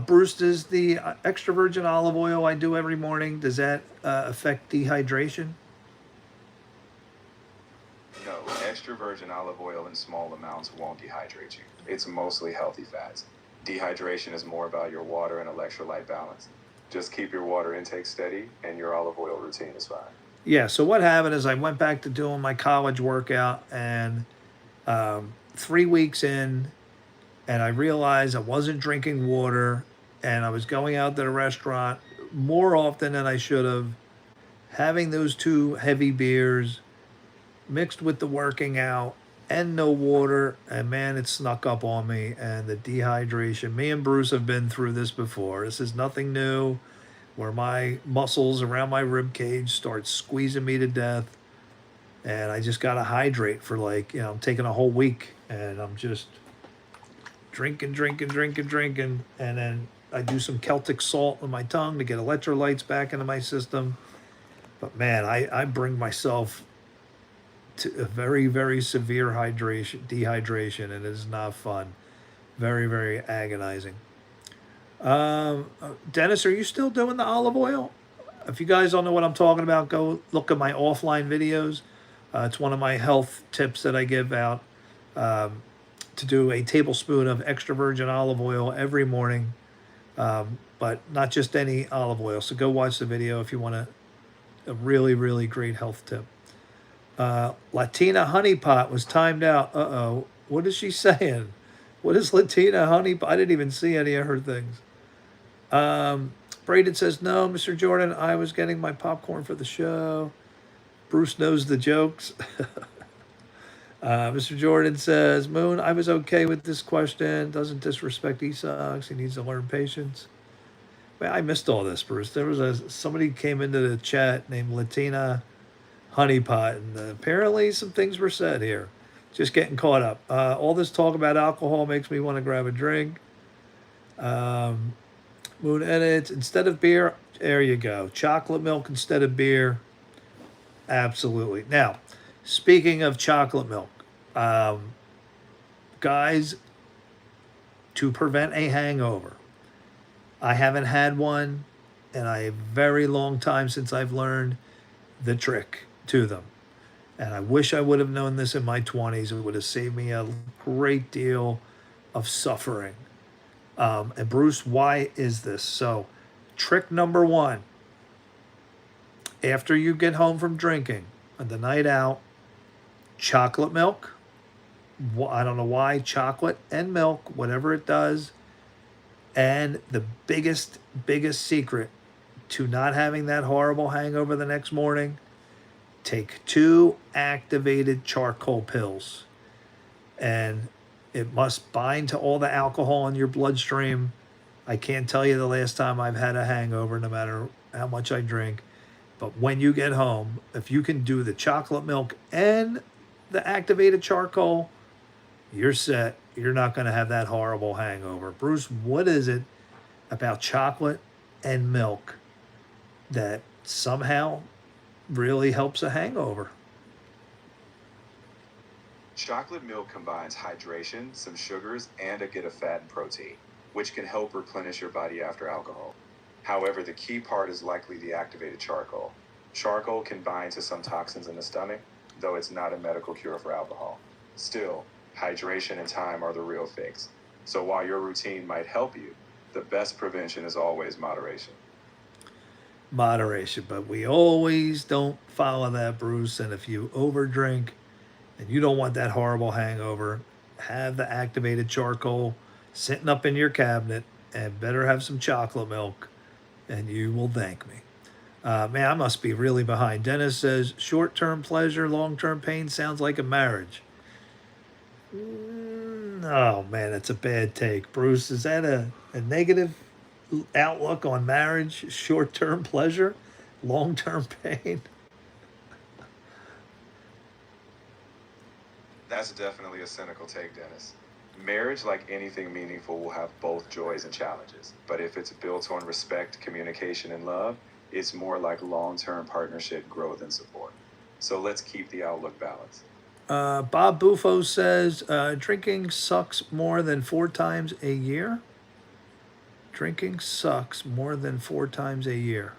Bruce, does the extra virgin olive oil I do every morning, does that affect dehydration? No, extra virgin olive oil in small amounts won't dehydrate you. It's mostly healthy fats. Dehydration is more about your water and electrolyte balance. Just keep your water intake steady and your olive oil routine is fine. Yeah, so what happened is I went back to doing my college workout, and 3 weeks in, and I realized I wasn't drinking water, and I was going out to the restaurant more often than I should have, having those two heavy beers mixed with the working out and no water, and man, it snuck up on me. And the dehydration, me and Bruce have been through this before. This is nothing new, where my muscles around my rib cage start squeezing me to death, and I just got to hydrate for I'm taking a whole week, and I'm just drinking, and then I do some Celtic salt on my tongue to get electrolytes back into my system. But man, I bring myself to a very, very severe dehydration, and it is not fun. Very, very agonizing. Dennis, are you still doing the olive oil? If you guys don't know what I'm talking about, go look at my offline videos. It's one of my health tips that I give out, to do a tablespoon of extra virgin olive oil every morning, but not just any olive oil. So go watch the video if you want a really, really great health tip. Latina honey pot was timed out. Uh-oh. What is she saying? What is Latina honey pot? I didn't even see any of her things. Braden says, no, Mr. Jordan, I was getting my popcorn for the show. Bruce knows the jokes. Mr. Jordan says, Moon, I was okay with this question. Doesn't disrespect Esox. He needs to learn patience. Man, I missed all this, Bruce. There was somebody came into the chat named Latina Honeypot, and apparently some things were said here. Just getting caught up. All this talk about alcohol makes me want to grab a drink. Moon edits, instead of beer, there you go. Chocolate milk instead of beer. Absolutely. Now, speaking of chocolate milk, guys, to prevent a hangover, I haven't had one in a very long time since I've learned the trick to them. And I wish I would have known this in my 20s. It would have saved me a great deal of suffering. And Bruce, why is this? So, trick number one, after you get home from drinking on the night out, chocolate milk. I don't know why, chocolate and milk, whatever it does. And the biggest secret to not having that horrible hangover the next morning, take 2 activated charcoal pills. And it must bind to all the alcohol in your bloodstream. I can't tell you the last time I've had a hangover, no matter how much I drink. But when you get home, if you can do the chocolate milk and the activated charcoal, you're set. You're not going to have that horrible hangover. Bruce, what is it about chocolate and milk that somehow really helps a hangover? Chocolate milk combines hydration, some sugars, and a bit of fat and protein, which can help replenish your body after alcohol. However, the key part is likely the activated charcoal. Charcoal can bind to some toxins in the stomach, though it's not a medical cure for alcohol. Still, hydration and time are the real fix. So while your routine might help you, the best prevention is always moderation. Moderation, but we always don't follow that, Bruce. And if you overdrink and you don't want that horrible hangover, have the activated charcoal sitting up in your cabinet, and better have some chocolate milk, and you will thank me. Man, I must be really behind. Dennis says, short-term pleasure, long-term pain sounds like a marriage. Oh, man, that's a bad take. Bruce, is that a negative outlook on marriage? Short-term pleasure, long-term pain? That's definitely a cynical take, Dennis. Marriage, like anything meaningful, will have both joys and challenges. But if it's built on respect, communication, and love, it's more like long-term partnership, growth, and support. So let's keep the outlook balanced. Bob Buffo says, drinking sucks more than 4 times a year. Drinking sucks more than 4 times a year.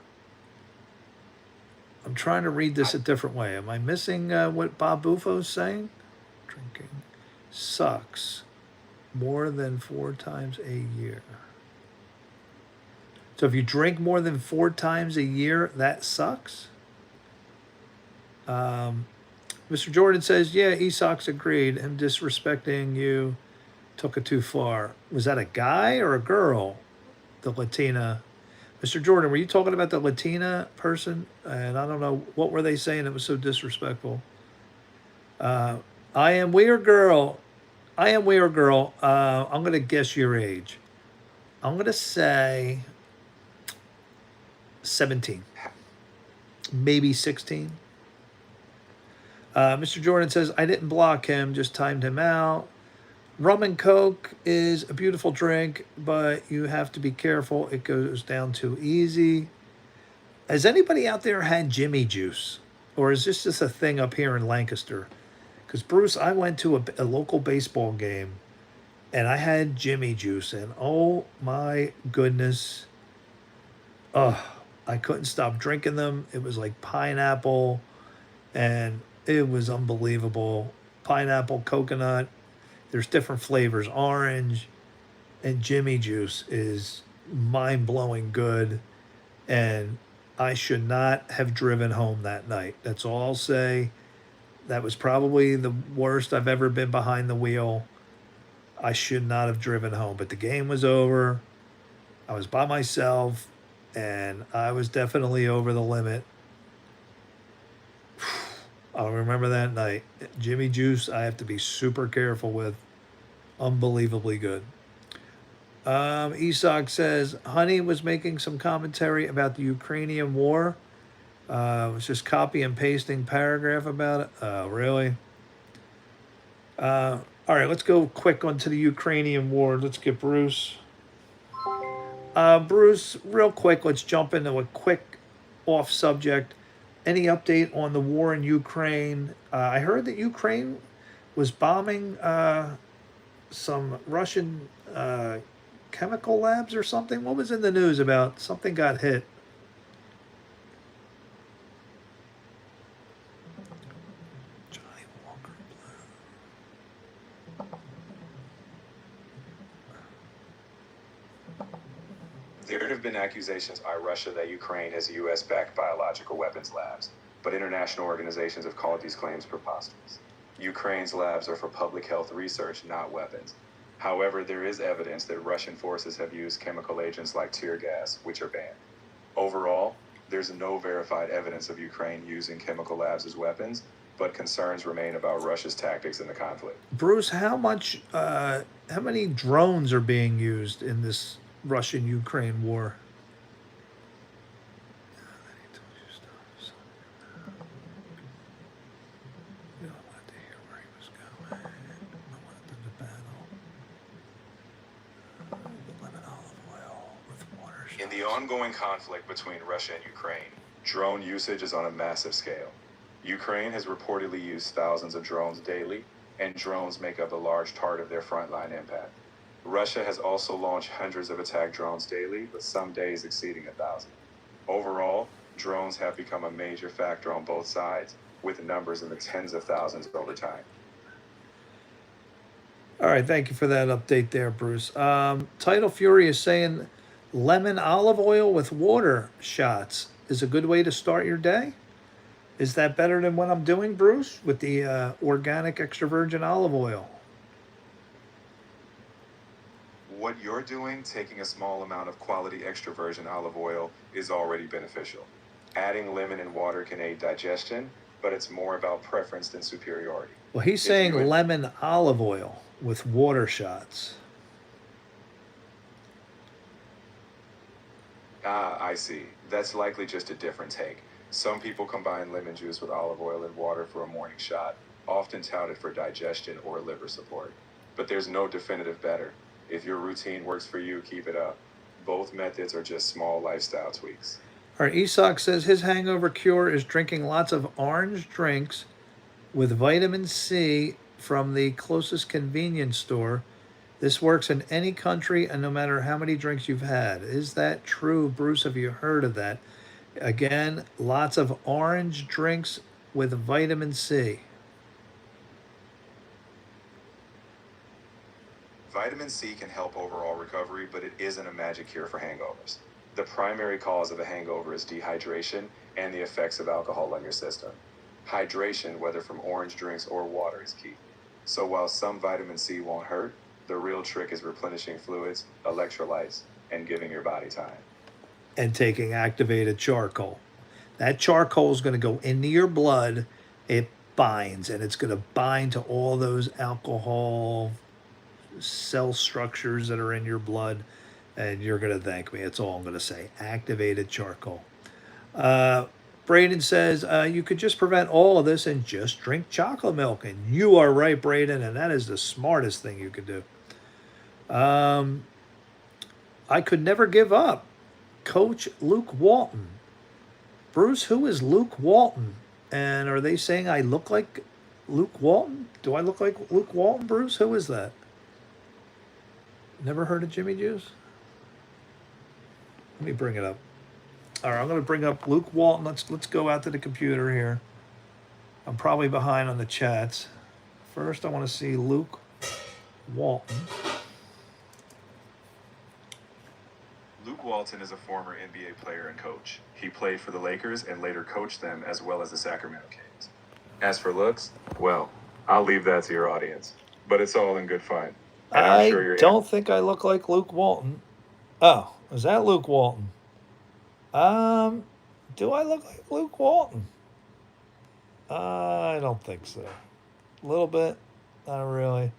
I'm trying to read this a different way. Am I missing what Bob Buffo's saying? Drinking sucks more than 4 times a year. So if you drink more than 4 times a year, that sucks? Mr. Jordan says, yeah, Esox agreed. Him disrespecting you took it too far. Was that a guy or a girl? The Latina. Mr. Jordan, were you talking about the Latina person? And I don't know, what were they saying that was so disrespectful? I am weird girl. I'm going to guess your age. I'm going to say 17. Maybe 16. Mr. Jordan says, I didn't block him, just timed him out. Rum and Coke is a beautiful drink, but you have to be careful. It goes down too easy. Has anybody out there had Jimmy Juice? Or is this just a thing up here in Lancaster? Because, Bruce, I went to a local baseball game and I had Jimmy Juice, and oh my goodness, I couldn't stop drinking them. It was like pineapple, and it was unbelievable. Pineapple, coconut. There's different flavors. Orange and Jimmy Juice is mind blowing good, and I should not have driven home that night. That's all I'll say. That was probably the worst I've ever been behind the wheel. I should not have driven home, but the game was over. I was by myself, and I was definitely over the limit. I'll remember that night. Jimmy Juice, I have to be super careful with. Unbelievably good. Isak says, Honey was making some commentary about the Ukrainian war. It was just copy and pasting paragraph about it. Oh, really? All right, let's go quick onto the Ukrainian war. Let's get Bruce. Bruce, real quick, let's jump into a quick off subject. Any update on the war in Ukraine? I heard that Ukraine was bombing some Russian chemical labs or something. What was in the news about something got hit? Johnny Walker There have been accusations by Russia that Ukraine has US backed biological weapons labs, but international organizations have called these claims preposterous. Ukraine's labs are for public health research, not weapons. However, there is evidence that Russian forces have used chemical agents like tear gas, which are banned. Overall, there's no verified evidence of Ukraine using chemical labs as weapons, but concerns remain about Russia's tactics in the conflict. Bruce, how many drones are being used in this Russian-Ukraine war? You know, I wanted to hear where he was going. I wanted them to battle. Lemon olive oil with water. In the ongoing conflict between Russia and Ukraine, drone usage is on a massive scale. Ukraine has reportedly used thousands of drones daily, and drones make up a large part of their frontline impact. Russia has also launched hundreds of attack drones daily, with some days exceeding 1,000. Overall, drones have become a major factor on both sides, with numbers in the tens of thousands over time. All right, thank you for that update there, Bruce. Tidal Fury is saying lemon olive oil with water shots is a good way to start your day. Is that better than what I'm doing, Bruce, with the organic extra virgin olive oil? What you're doing, taking a small amount of quality extra virgin olive oil, is already beneficial. Adding lemon and water can aid digestion, but it's more about preference than superiority. Well, he's saying lemon olive oil with water shots. Ah, I see. That's likely just a different take. Some people combine lemon juice with olive oil and water for a morning shot, often touted for digestion or liver support. But there's no definitive better. If your routine works for you, keep it up. Both methods are just small lifestyle tweaks. All right, Isak says his hangover cure is drinking lots of orange drinks with vitamin C from the closest convenience store. This works in any country and no matter how many drinks you've had. Is that true, Bruce? Have you heard of that? Again, lots of orange drinks with vitamin C. Vitamin C can help overall recovery, but it isn't a magic cure for hangovers. The primary cause of a hangover is dehydration and the effects of alcohol on your system. Hydration, whether from orange drinks or water, is key. So while some vitamin C won't hurt, the real trick is replenishing fluids, electrolytes, and giving your body time. And taking activated charcoal. That charcoal is going to go into your blood. It binds, and it's going to bind to all those alcohol cell structures that are in your blood, and you're going to thank me. That's all I'm going to say. Activated charcoal. Braden says you could just prevent all of this and just drink chocolate milk. And you are right, Braden, and that is the smartest thing you could do. I could never give up. Coach Luke Walton Bruce, who is Luke Walton? And are they saying I look like Luke Walton? Do I look like Luke Walton, Bruce? Who is that? Never heard of Jimmy Juice? Let me bring it up. All right, I'm going to bring up Luke Walton. Let's go out to the computer here. I'm probably behind on the chats. First, I want to see Luke Walton. Luke Walton is a former NBA player and coach. He played for the Lakers and later coached them as well as the Sacramento Kings. As for looks, well, I'll leave that to your audience. But it's all in good fun. And I'm sure I you're don't think I look like Luke Walton. Oh, is that Luke Walton? Do I look like Luke Walton? I don't think so. A little bit, not really.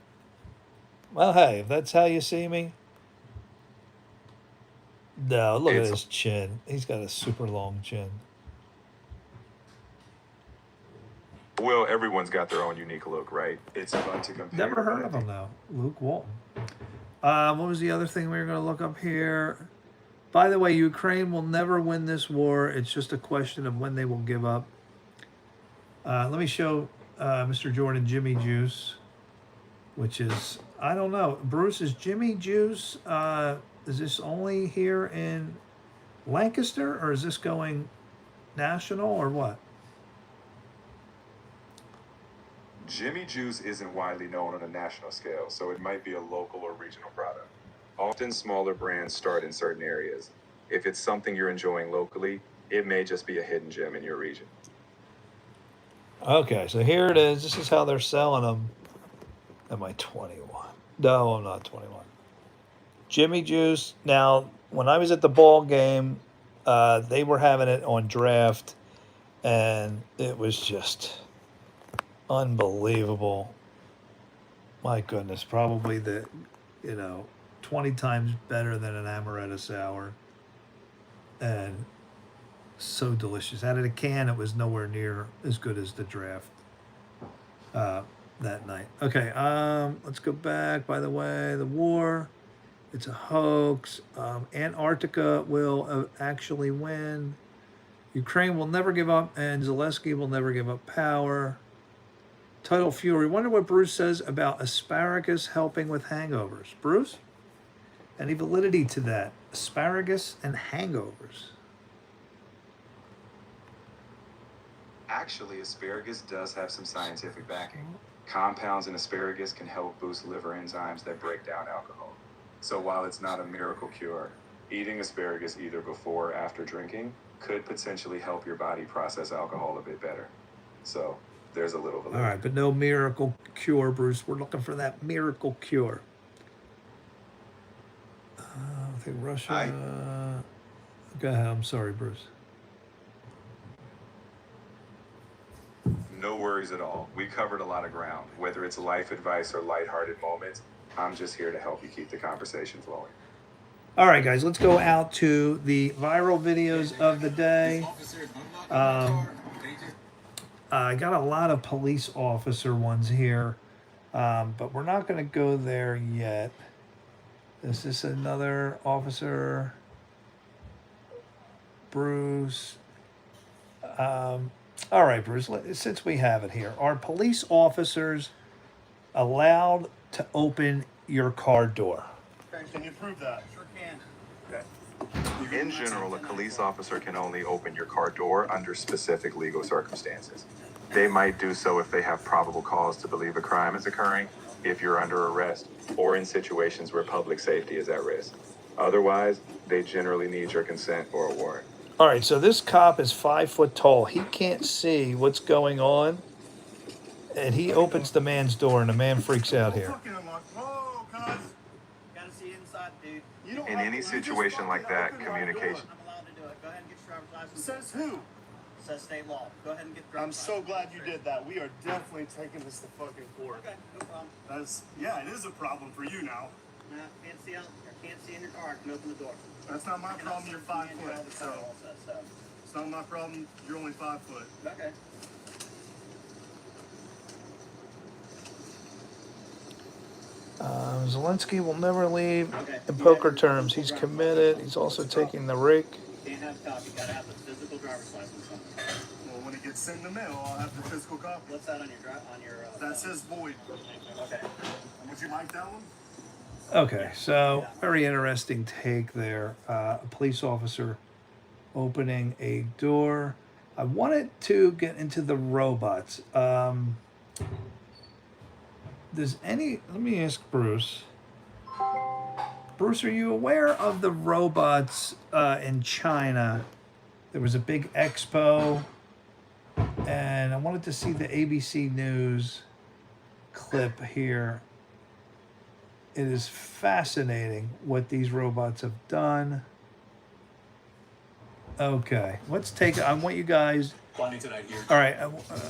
Well, hey, if that's how you see me. No, look at his chin. He's got a super long chin. Well, everyone's got their own unique look, right? It's fun to compare. Never heard of him though. Luke Walton. What was the other thing we were going to look up here? By the way, Ukraine will never win this war. It's just a question of when they will give up. Let me show Mr. Jordan Jimmy Juice, which is, I don't know. Bruce, is Jimmy Juice, is this only here in Lancaster, or is this going national, or what? Jimmy Juice isn't widely known on a national scale, so it might be a local or regional product. Often smaller brands start in certain areas. If it's something you're enjoying locally, it may just be a hidden gem in your region. Okay, so here it is. This is how they're selling them. Am I 21? No, I'm not 21. Jimmy Juice. Now, when I was at the ball game, they were having it on draft, and it was just unbelievable. My goodness, probably 20 times better than an amaretto sour, and so delicious. Out of the can, it was nowhere near as good as the draft that night. Okay, let's go back. By the way, the war, it's a hoax. Antarctica will actually win. Ukraine will never give up, and Zelensky will never give up power. Total Fury. Wonder what Bruce says about asparagus helping with hangovers. Bruce? Any validity to that? Asparagus and hangovers. Actually, asparagus does have some scientific backing. Compounds in asparagus can help boost liver enzymes that break down alcohol. So while it's not a miracle cure, eating asparagus either before or after drinking could potentially help your body process alcohol a bit better. So there's a little validity. All right, but no miracle cure, Bruce. We're looking for that miracle cure. I think Russia. Go ahead. I'm sorry, Bruce. No worries at all. We covered a lot of ground. Whether it's life advice or lighthearted moments, I'm just here to help you keep the conversation flowing. All right, guys, let's go out to the viral videos of the day. I got a lot of police officer ones here, but we're not going to go there yet. Is this another officer? Bruce. All right, Bruce, since we have it here, are police officers allowed to open your car door? Can you prove that? Sure can. Okay. In general, a police officer can only open your car door under specific legal circumstances. They might do so if they have probable cause to believe a crime is occurring, if you're under arrest, or in situations where public safety is at risk. Otherwise, they generally need your consent or a warrant. All right, so this cop is 5 foot tall. He can't see what's going on, and he opens the man's door, and the man freaks out here. Whoa, cuz. Gotta see inside, dude. You don't In have any to- situation like that, open my door. communication. I'm allowed to do it. Go ahead and get your driver's license. Says who? Says state law. Go ahead and get the I'm driver's so license. glad you did that. We are definitely taking this to fucking court. Okay, no problem. Yeah, it is a problem for you now. Can't see out. Can't see in your car. Can open the door. That's not my problem. You're 5 foot. So So. it's not my problem. You're only 5 foot. Okay. Zelensky will never leave. Okay. In poker terms, he's committed. He's also taking the rake. Can't have a copy. Gotta have the physical driver's license on it. Well, when it gets sent in the mail, I'll have the physical copy. What's that on your That says void. Okay. Would you like that one? Okay, so very interesting take there. A police officer opening a door. I wanted to get into the robots. Does any, let me ask Bruce. Bruce, are you aware of the robots in China? There was a big expo, and I wanted to see the ABC News clip here. It is fascinating what these robots have done. Okay, let's take, I want you guys, all right,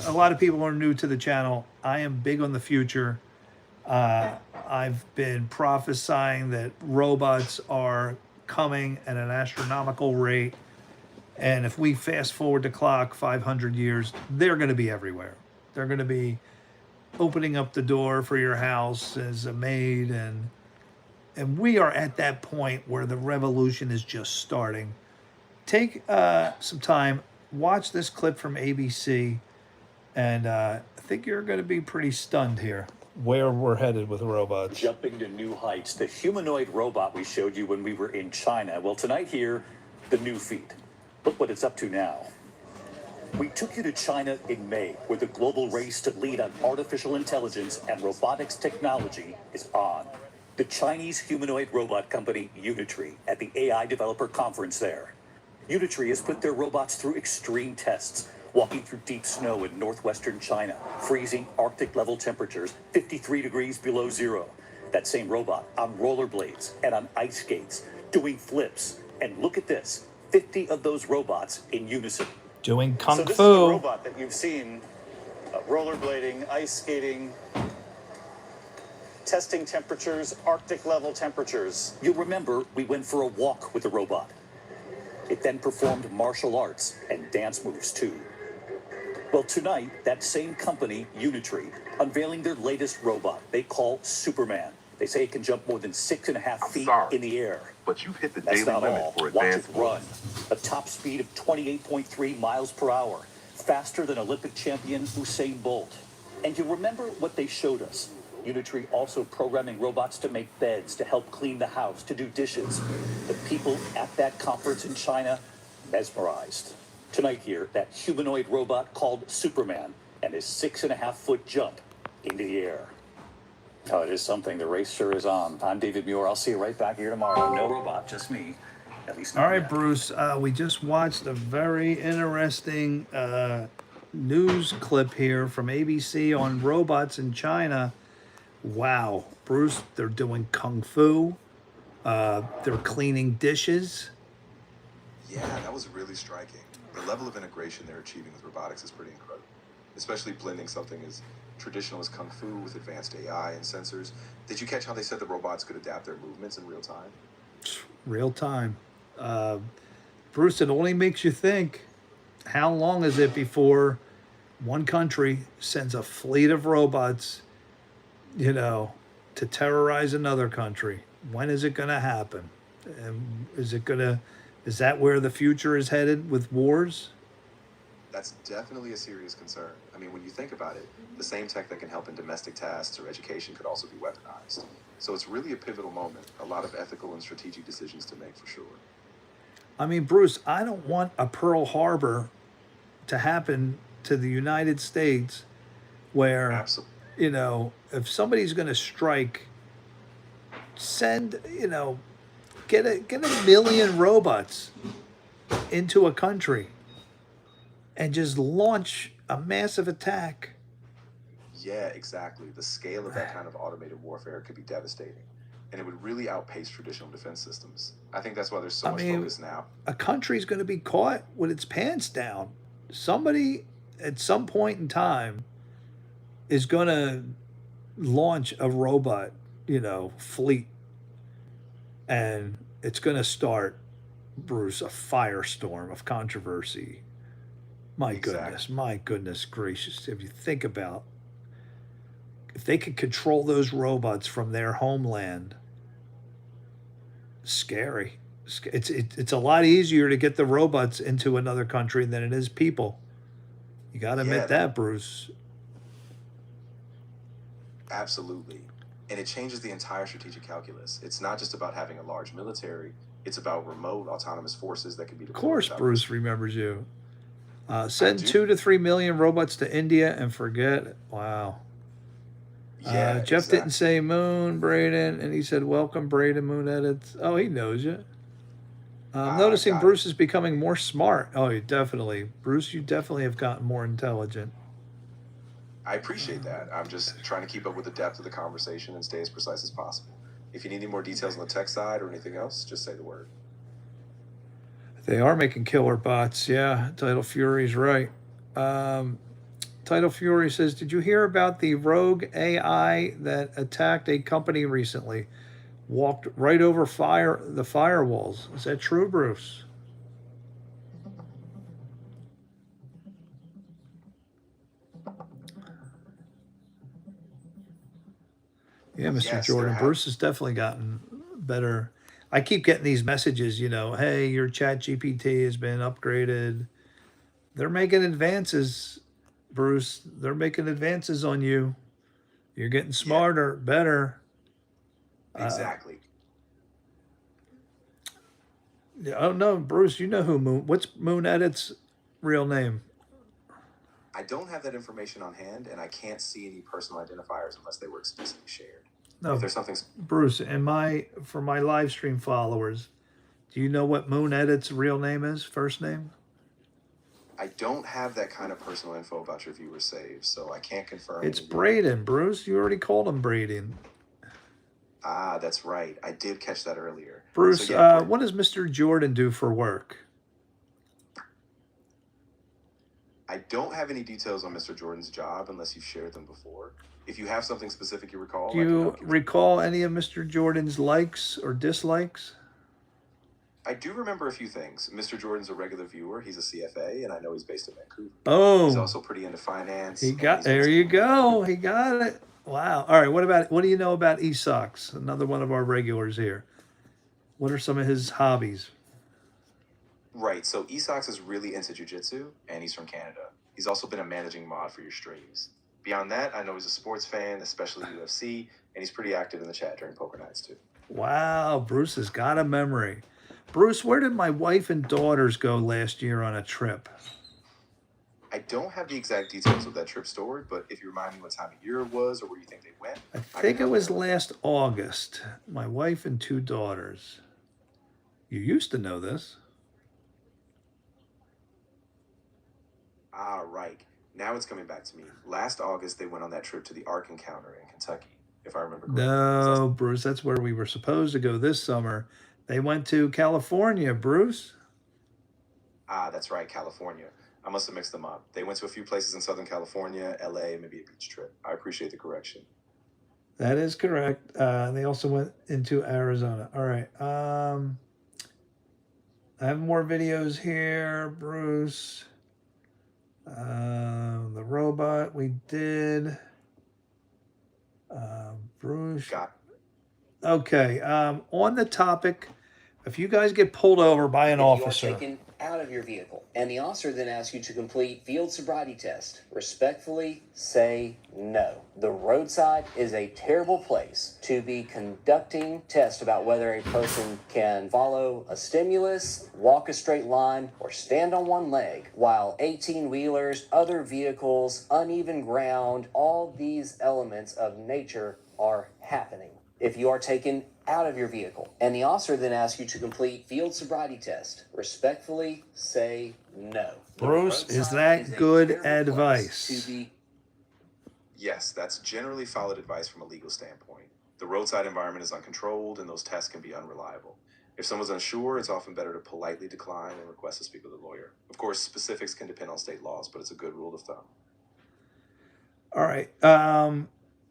a lot of people are new to the channel. I am big on the future. I've been prophesying that robots are coming at an astronomical rate. And if we fast forward the clock 500 years, they're going to be everywhere. They're going to be opening up the door for your house as a maid. And we are at that point where the revolution is just starting. Take some time, watch this clip from ABC, and I think you're going to be pretty stunned here where we're headed with robots. Jumping to new heights, the humanoid robot we showed you when we were in China. Well, tonight here, the new feat. Look what it's up to now. We took you to China in May, where the global race to lead on artificial intelligence and robotics technology is on. The Chinese humanoid robot company Unitree at the AI Developer Conference there. Unitree has put their robots through extreme tests, walking through deep snow in northwestern China, freezing Arctic level temperatures 53 degrees below zero. That same robot on rollerblades and on ice skates, doing flips. And look at this, 50 of those robots in unison. Doing kung So this fu. is a robot that you've seen rollerblading, ice skating, testing temperatures, Arctic level temperatures. You'll remember we went for a walk with the robot. It then performed martial arts and dance moves too. Well, tonight, that same company, Unitree, unveiling their latest robot they call Superman. They say it can jump more than 6.5 feet in the air. But you've hit the That's daily not limit all. for Watch it advanced run. A top speed of 28.3 miles per hour, faster than Olympic champion Usain Bolt. And you remember what they showed us. Unitree also programming robots to make beds, to help clean the house, to do dishes. The people at that conference in China, mesmerized. Tonight here, that humanoid robot called Superman and his 6.5-foot jump into the air. Oh, it is something. The race sure is on. I'm David Muir. I'll see you right back here tomorrow. No robot, just me. At least not All right, yet. Bruce, we just watched a very interesting news clip here from ABC on robots in China. Wow, Bruce, they're doing kung fu. They're cleaning dishes. Yeah, that was really striking. The level of integration they're achieving with robotics is pretty incredible, especially blending something as traditional as kung fu with advanced AI and sensors. Did you catch how they said the robots could adapt their movements in real time? Real time. Bruce, it only makes you think, how long is it before one country sends a fleet of robots, to terrorize another country? When is it going to happen? And is that where the future is headed with wars? That's definitely a serious concern. I mean, when you think about it, the same tech that can help in domestic tasks or education could also be weaponized. So it's really a pivotal moment, a lot of ethical and strategic decisions to make for sure. I mean, Bruce, I don't want a Pearl Harbor to happen to the United States where, Absolutely. if somebody's going to strike, send, get a million robots into a country and just launch a massive attack. Yeah, exactly. The scale of that kind of automated warfare could be devastating, and it would really outpace traditional defense systems. I think that's why there's so much focus now. A country's going to be caught with its pants down. Somebody at some point in time is going to launch a robot, fleet, and it's going to start, Bruce, a firestorm of controversy. My goodness gracious. If you think about, if they could control those robots from their homeland, scary. It's a lot easier to get the robots into another country than it is people. You got to Yeah, admit that, Bruce. absolutely. And it changes the entire strategic calculus. It's not just about having a large military, it's about remote autonomous forces that can be Of deployed course, without risk. Bruce remembers you. I Send do. 2 to 3 million robots to India and forget. Wow. Yeah, Jeff didn't exactly. say Moon, Braden, and he said, welcome, Braden, Moon Edits. Oh, he knows you. I'm noticing Got it. Bruce is becoming more smart. Oh, you definitely. Bruce, you definitely have gotten more intelligent. I appreciate that. I'm just trying to keep up with the depth of the conversation and stay as precise as possible. If you need any more details on the tech side or anything else, just say the word. They are making killer bots. Yeah, Title Fury's right. Um, Title Fury says, did you hear about the rogue AI that attacked a company recently? Walked right over the firewalls. Is that true, Bruce? Yeah, Mr. Yes, there Jordan. have. Bruce has definitely gotten better. I keep getting these messages, hey, your chat GPT has been upgraded. They're making advances, Bruce. They're making advances on you. You're getting Yeah, smarter, better. exactly. Oh no, Bruce, you know who Moon. What's Moon Edit's real name? I don't have that information on hand, and I can't see any personal identifiers unless they were explicitly shared. If No, there's something, Bruce. And for my live stream followers, do you know what Moon Edit's real name is? First name? I don't have that kind of personal info about your viewers saved, so I can't confirm It's any real name. Braden, Bruce. You already called him Braden. That's right. I did catch that earlier. So Bruce, yeah, what does Mr. Jordan do for work? I don't have any details on Mr. Jordan's job unless you've shared them before. If you have something specific you Do recall, I can you help give you. recall any of Mr. Jordan's likes or dislikes? I do remember a few things. Mr. Jordan's a regular viewer. He's a CFA, and I know he's based in Vancouver. He's Boom. also pretty into finance. He And got he's there. You go. He got it. Wow. All right. What do you know about Esox? Another one of our regulars here. What are some of his hobbies? Right. So Esox is really into jujitsu, and he's from Canada. He's also been a managing mod for your streams. Beyond that, I know he's a sports fan, especially UFC, and he's pretty active in the chat during poker nights too. Wow. Bruce has got a memory. Bruce, where did my wife and daughters go last year on a trip? I don't have the exact details of that trip stored, but if you remind me what time of year it was or where you think they went, I I think can it help was narrow it down. last August. My wife and 2 daughters. You used to know this. Right. Now it's coming back to me. Last August, they went on that trip to the Ark Encounter in Kentucky, if I remember correctly. No, Bruce, that's where we were supposed to go this summer. They went to California, Bruce. That's right, California. I must have mixed them up. They went to a few places in Southern California, LA, maybe a beach trip. I appreciate the correction. That is correct. They also went into Arizona. All right. I have more videos here, Bruce. The robot we did. Bruce. Got Okay. On the topic, if you guys get pulled over by an If you are officer, taken out of your vehicle and the officer then asks you to complete field sobriety test, respectfully say no. The roadside is a terrible place to be conducting tests about whether a person can follow a stimulus, walk a straight line, or stand on one leg, while 18-wheelers, other vehicles, uneven ground, all these elements of nature are happening. If you are taken out of your vehicle and the officer then asks you to complete field sobriety test, respectfully say no. Bruce, is that good advice? Yes, that's generally solid advice from a legal standpoint. The roadside environment is uncontrolled, and those tests can be unreliable. If someone's unsure, it's often better to politely decline and request to speak with a lawyer. Of course, specifics can depend on state laws, but it's a good rule of thumb. All right.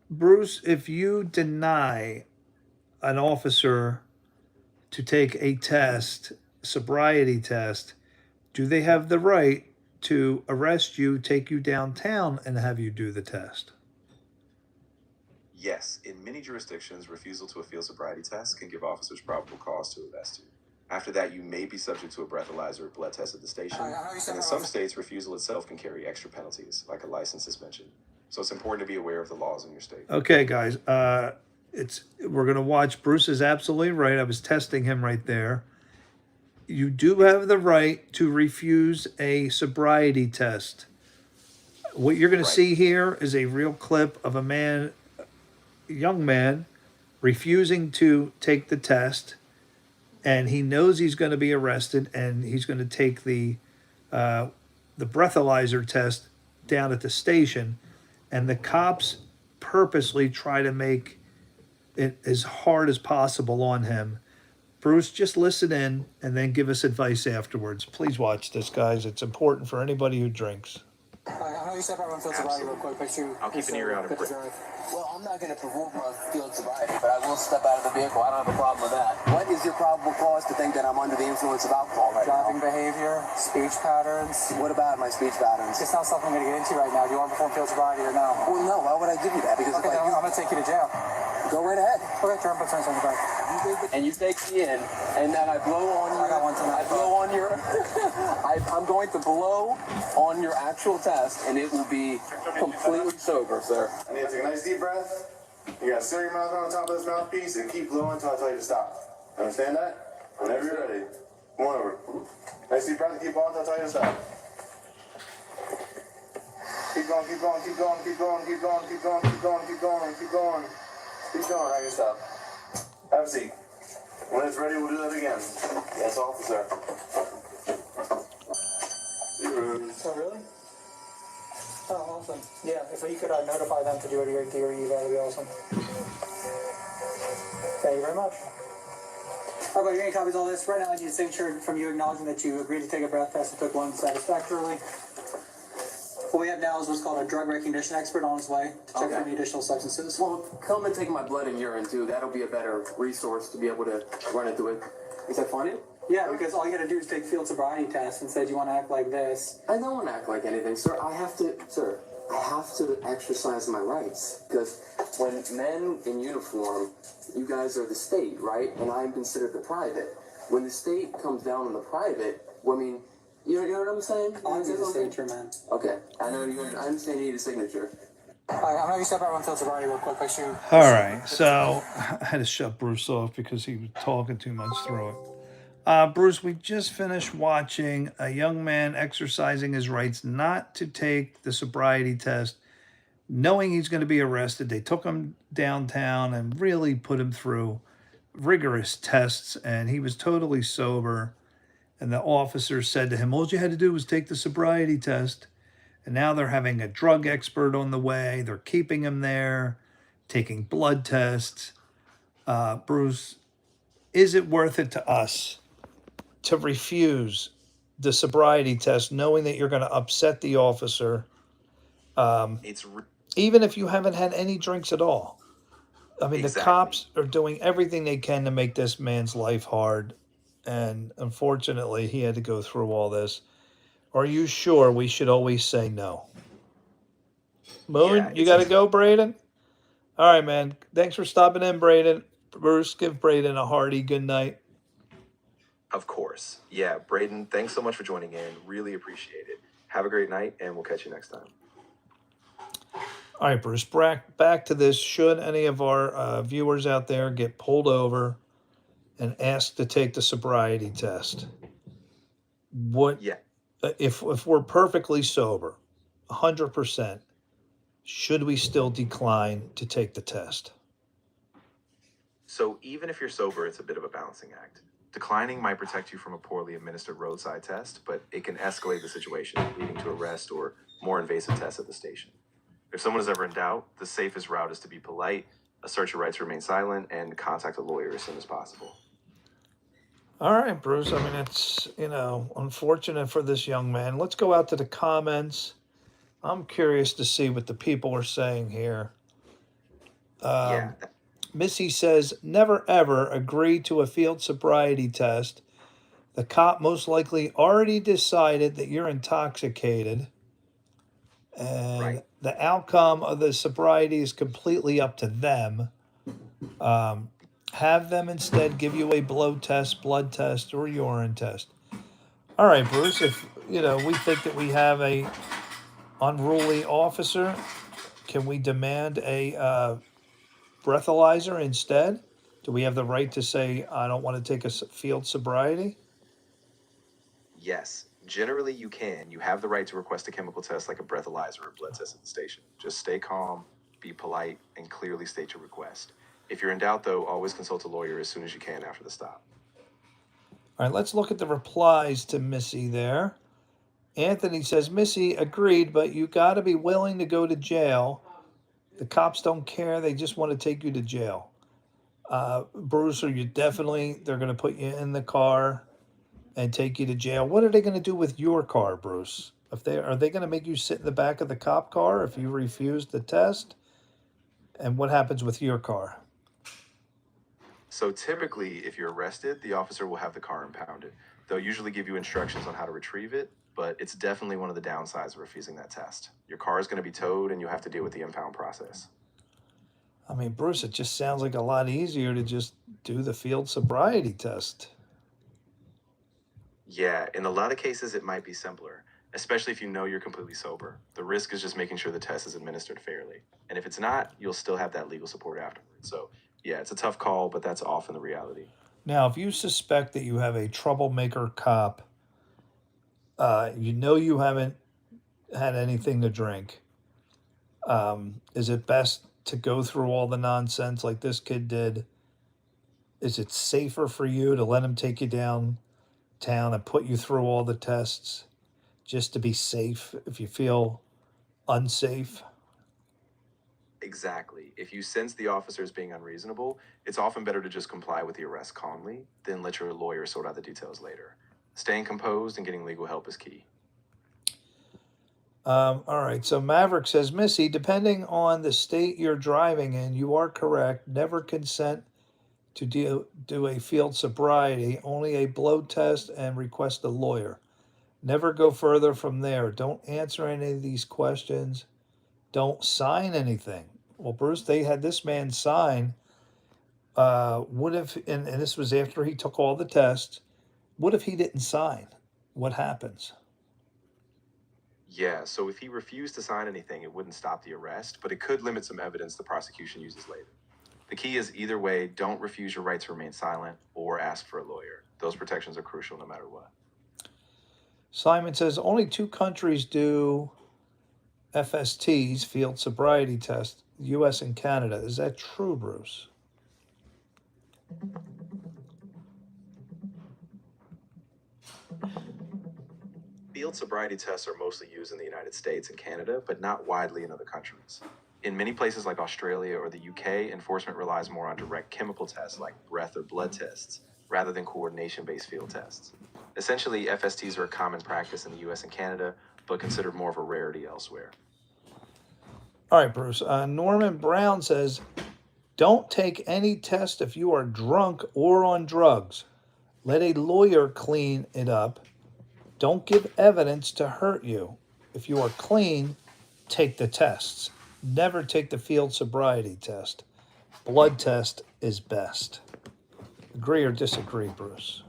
Bruce, if you deny an officer to take a test, sobriety test, do they have the right to arrest you, take you downtown, and have you do the test? Yes, in many jurisdictions, refusal to a field sobriety test can give officers probable cause to arrest you. After that, you may be subject to a breathalyzer or blood test at the station. And in some states, refusal itself can carry extra penalties, like a license suspension. So it's important to be aware of the laws in your state. Okay, guys. We're gonna watch. Bruce is absolutely right. I was testing him right there. You do have the right to refuse a sobriety test. What you're going to Right. see here is a real clip of a young man, refusing to take the test, and he knows he's going to be arrested, and he's going to take the breathalyzer test down at the station, and the cops purposely try to make it as hard as possible on him. Bruce, just listen in and then give us advice afterwards. Please watch this, guys. It's important for anybody who drinks. I know you said everyone feels sobriety real quick. I'll keep an ear out of breath. Well, I'm not going to provoke my field sobriety, but I will step out of the vehicle. I don't have a problem with that. What is your probable cause to think that I'm under the influence of alcohol right Driving now? behavior, speech patterns. What about my speech patterns? It's not something I'm going to get into right now. Do you want to perform field sobriety or no? Well, no. Why would I give you that? Because Okay, if then I I'm going to take you to jail. go right ahead. Okay, turn put turns on the back. And you take me in, and then I blow on your. I got one tonight. I blow on your. I'm going to blow on your actual test, and it will be completely sober, sir. I need to take a nice deep breath. You gotta seal your mouth on top of this mouthpiece and keep blowing until I tell you to stop. Understand that? Whenever you're ready. Come on over. Nice deep breath and keep blowing until I tell you to stop. Keep going, keep going, keep going, keep going, keep going, keep going, keep going, keep going, keep going. Keep going, how you stop. Have a seat. When it's ready, we'll do that again. Yes, officer. Oh, really? Oh, awesome. Yeah, if you could notify them to do it here, that would be awesome. Thank you very much. All right, you're going to copies all this. Right now, I need a signature from you acknowledging that you agreed to take a breath test and took one satisfactorily. What we have now is what's called a drug recognition expert on his way to check for any additional substances. Well, come and take my blood and urine too. That'll be a better resource to be able to run it through it. Is that funny? Yeah, because all you got to do is take field sobriety tests and said you want to act like this. I don't want to act like anything, sir. I have to exercise my rights. Because when men in uniform, you guys are the state, right? And I'm considered the private. When the state comes down on the private, well, I mean, you know what I'm saying? I'll need a signature, man. Okay, I understand you need a signature. All right, I'm going to step everyone field sobriety real quick. Make sure. All right, so I had to shut Bruce off because he was talking too much through it. Bruce, we just finished watching a young man exercising his rights not to take the sobriety test, knowing he's going to be arrested. They took him downtown and really put him through rigorous tests, and he was totally sober. And the officer said to him, all you had to do was take the sobriety test. And now they're having a drug expert on the way. They're keeping him there, taking blood tests. Bruce, is it worth it to us to refuse the sobriety test, knowing that you're going to upset the officer, even if you haven't had any drinks at all? I mean, Exactly. The cops are doing everything they can to make this man's life hard. And unfortunately, he had to go through all this. Are you sure we should always say no? Moon, Yeah, you got to go, Braden? All right, man. Thanks for stopping in, Braden. Bruce, give Braden a hearty good night. Of course. Yeah, Braden, thanks so much for joining in. Really appreciate it. Have a great night, and we'll catch you next time. All right, Bruce, back to this. Should any of our viewers out there get pulled over and asked to take the sobriety test, what Yeah. if we're perfectly sober, 100%, should we still decline to take the test? So even if you're sober, it's a bit of a balancing act. Declining might protect you from a poorly administered roadside test, but it can escalate the situation, leading to arrest or more invasive tests at the station. If someone is ever in doubt, the safest route is to be polite, assert your right to remain silent, and contact a lawyer as soon as possible. All right, Bruce. I mean, it's, unfortunate for this young man. Let's go out to the comments. I'm curious to see what the people are saying here. Yeah. Missy says, never ever agree to a field sobriety test. The cop most likely already decided that you're intoxicated. And Right. the outcome of the sobriety is completely up to them. have them instead give you a blood test, or urine test. All right, Bruce, if we think that we have a unruly officer, can we demand a breathalyzer instead? Do we have the right to say, I don't want to take a field sobriety? Yes, generally you can. You have the right to request a chemical test like a breathalyzer or blood test at the station. Just stay calm, be polite, and clearly state your request. If you're in doubt, though, always consult a lawyer as soon as you can after the stop. All right, let's look at the replies to Missy there. Anthony says, Missy, agreed, but you got to be willing to go to jail. The cops don't care. They just want to take you to jail. Bruce, they're going to put you in the car and take you to jail. What are they going to do with your car, Bruce? Are they going to make you sit in the back of the cop car if you refuse the test? And what happens with your car? So typically, if you're arrested, the officer will have the car impounded. They'll usually give you instructions on how to retrieve it, but it's definitely one of the downsides of refusing that test. Your car is going to be towed and you have to deal with the impound process. I mean, Bruce, it just sounds like a lot easier to just do the field sobriety test. Yeah, in a lot of cases, it might be simpler, especially if you know you're completely sober. The risk is just making sure the test is administered fairly. And if it's not, you'll still have that legal support afterwards. So, yeah, it's a tough call, but that's often the reality. Now, if you suspect that you have a troublemaker cop, you haven't had anything to drink, is it best to go through all the nonsense like this kid did? Is it safer for you to let him take you downtown and put you through all the tests just to be safe if you feel unsafe? Exactly. If you sense the officer is being unreasonable, it's often better to just comply with the arrest calmly, then let your lawyer sort out the details later. Staying composed and getting legal help is key. All right. So Maverick says, Missy, depending on the state you're driving in, you are correct. Never consent to do a field sobriety, only a blood test and request a lawyer. Never go further from there. Don't answer any of these questions. Don't sign anything. Well, Bruce, they had this man sign. What if, and this was after he took all the tests, what if he didn't sign? What happens? Yeah, so if he refused to sign anything, it wouldn't stop the arrest, but it could limit some evidence the prosecution uses later. The key is either way, don't refuse your right to remain silent or ask for a lawyer. Those protections are crucial no matter what. Simon says only 2 countries do FSTs, field sobriety tests, US and Canada. Is that true, Bruce? Field sobriety tests are mostly used in the United States and Canada, but not widely in other countries. In many places like Australia or the UK, enforcement relies more on direct chemical tests like breath or blood tests, rather than coordination-based field tests. Essentially, FSTs are a common practice in the US and Canada, but considered more of a rarity elsewhere. All right, Bruce. Norman Brown says, don't take any test if you are drunk or on drugs. Let a lawyer clean it up. Don't give evidence to hurt you. If you are clean, take the tests. Never take the field sobriety test. Blood test is best. Agree or disagree, Bruce?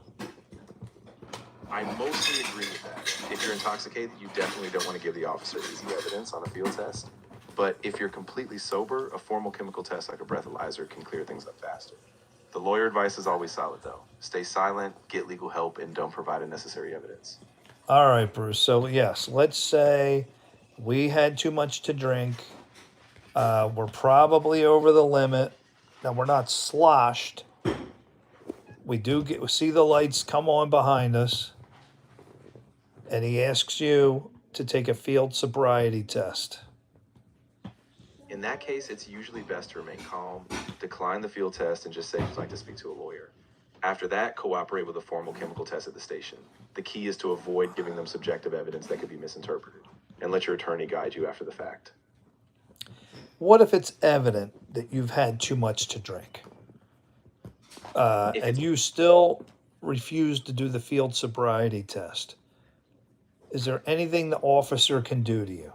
I mostly agree with that. If you're intoxicated, you definitely don't want to give the officer easy evidence on a field test. But if you're completely sober, a formal chemical test like a breathalyzer can clear things up faster. The lawyer advice is always solid, though. Stay silent, get legal help, and don't provide unnecessary evidence. All right, Bruce. So, yes, let's say we had too much to drink. We're probably over the limit. Now, we're not sloshed. We see the lights come on behind us. And he asks you to take a field sobriety test. In that case, it's usually best to remain calm, decline the field test, and just say you'd like to speak to a lawyer. After that, cooperate with a formal chemical test at the station. The key is to avoid giving them subjective evidence that could be misinterpreted, and let your attorney guide you after the fact. What if it's evident that you've had too much to drink, and you still refuse to do the field sobriety test? Is there anything the officer can do to you?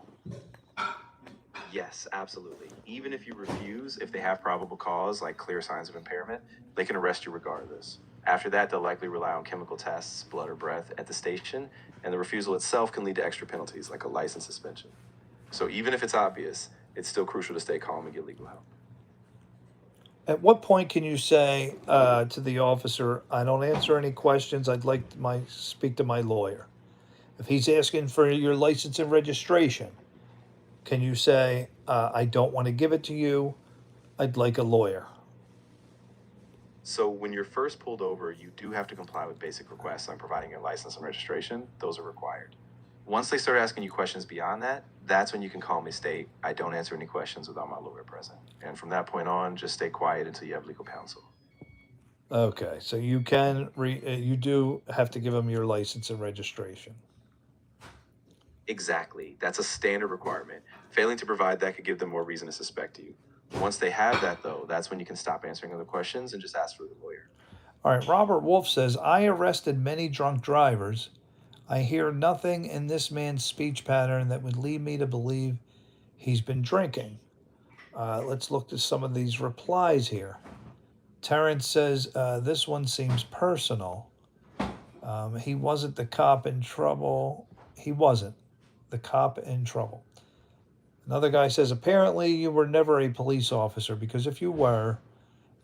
Yes, absolutely. Even if you refuse, if they have probable cause, like clear signs of impairment, they can arrest you regardless. After that, they'll likely rely on chemical tests, blood or breath, at the station, and the refusal itself can lead to extra penalties, like a license suspension. So even if it's obvious, it's still crucial to stay calm and get legal help. At what point can you say to the officer, "I don't answer any questions. I'd like speak to my lawyer"? If he's asking for your license and registration, can you say, "I don't want to give it to you. I'd like a lawyer"? So when you're first pulled over, you do have to comply with basic requests on providing your license and registration. Those are required. Once they start asking you questions beyond that, that's when you can calmly state, "I don't answer any questions without my lawyer present." And from that point on, just stay quiet until you have legal counsel. Okay, so you can you do have to give them your license and registration. Exactly. That's a standard requirement. Failing to provide that could give them more reason to suspect you. Once they have that, though, that's when you can stop answering other questions and just ask for the lawyer. All right, Robert Wolf says, "I arrested many drunk drivers. I hear nothing in this man's speech pattern that would lead me to believe he's been drinking." Let's look at some of these replies here. Terrence says, "This one seems personal. He wasn't the cop in trouble. He wasn't the cop in trouble." Another guy says, "Apparently you were never a police officer, because if you were,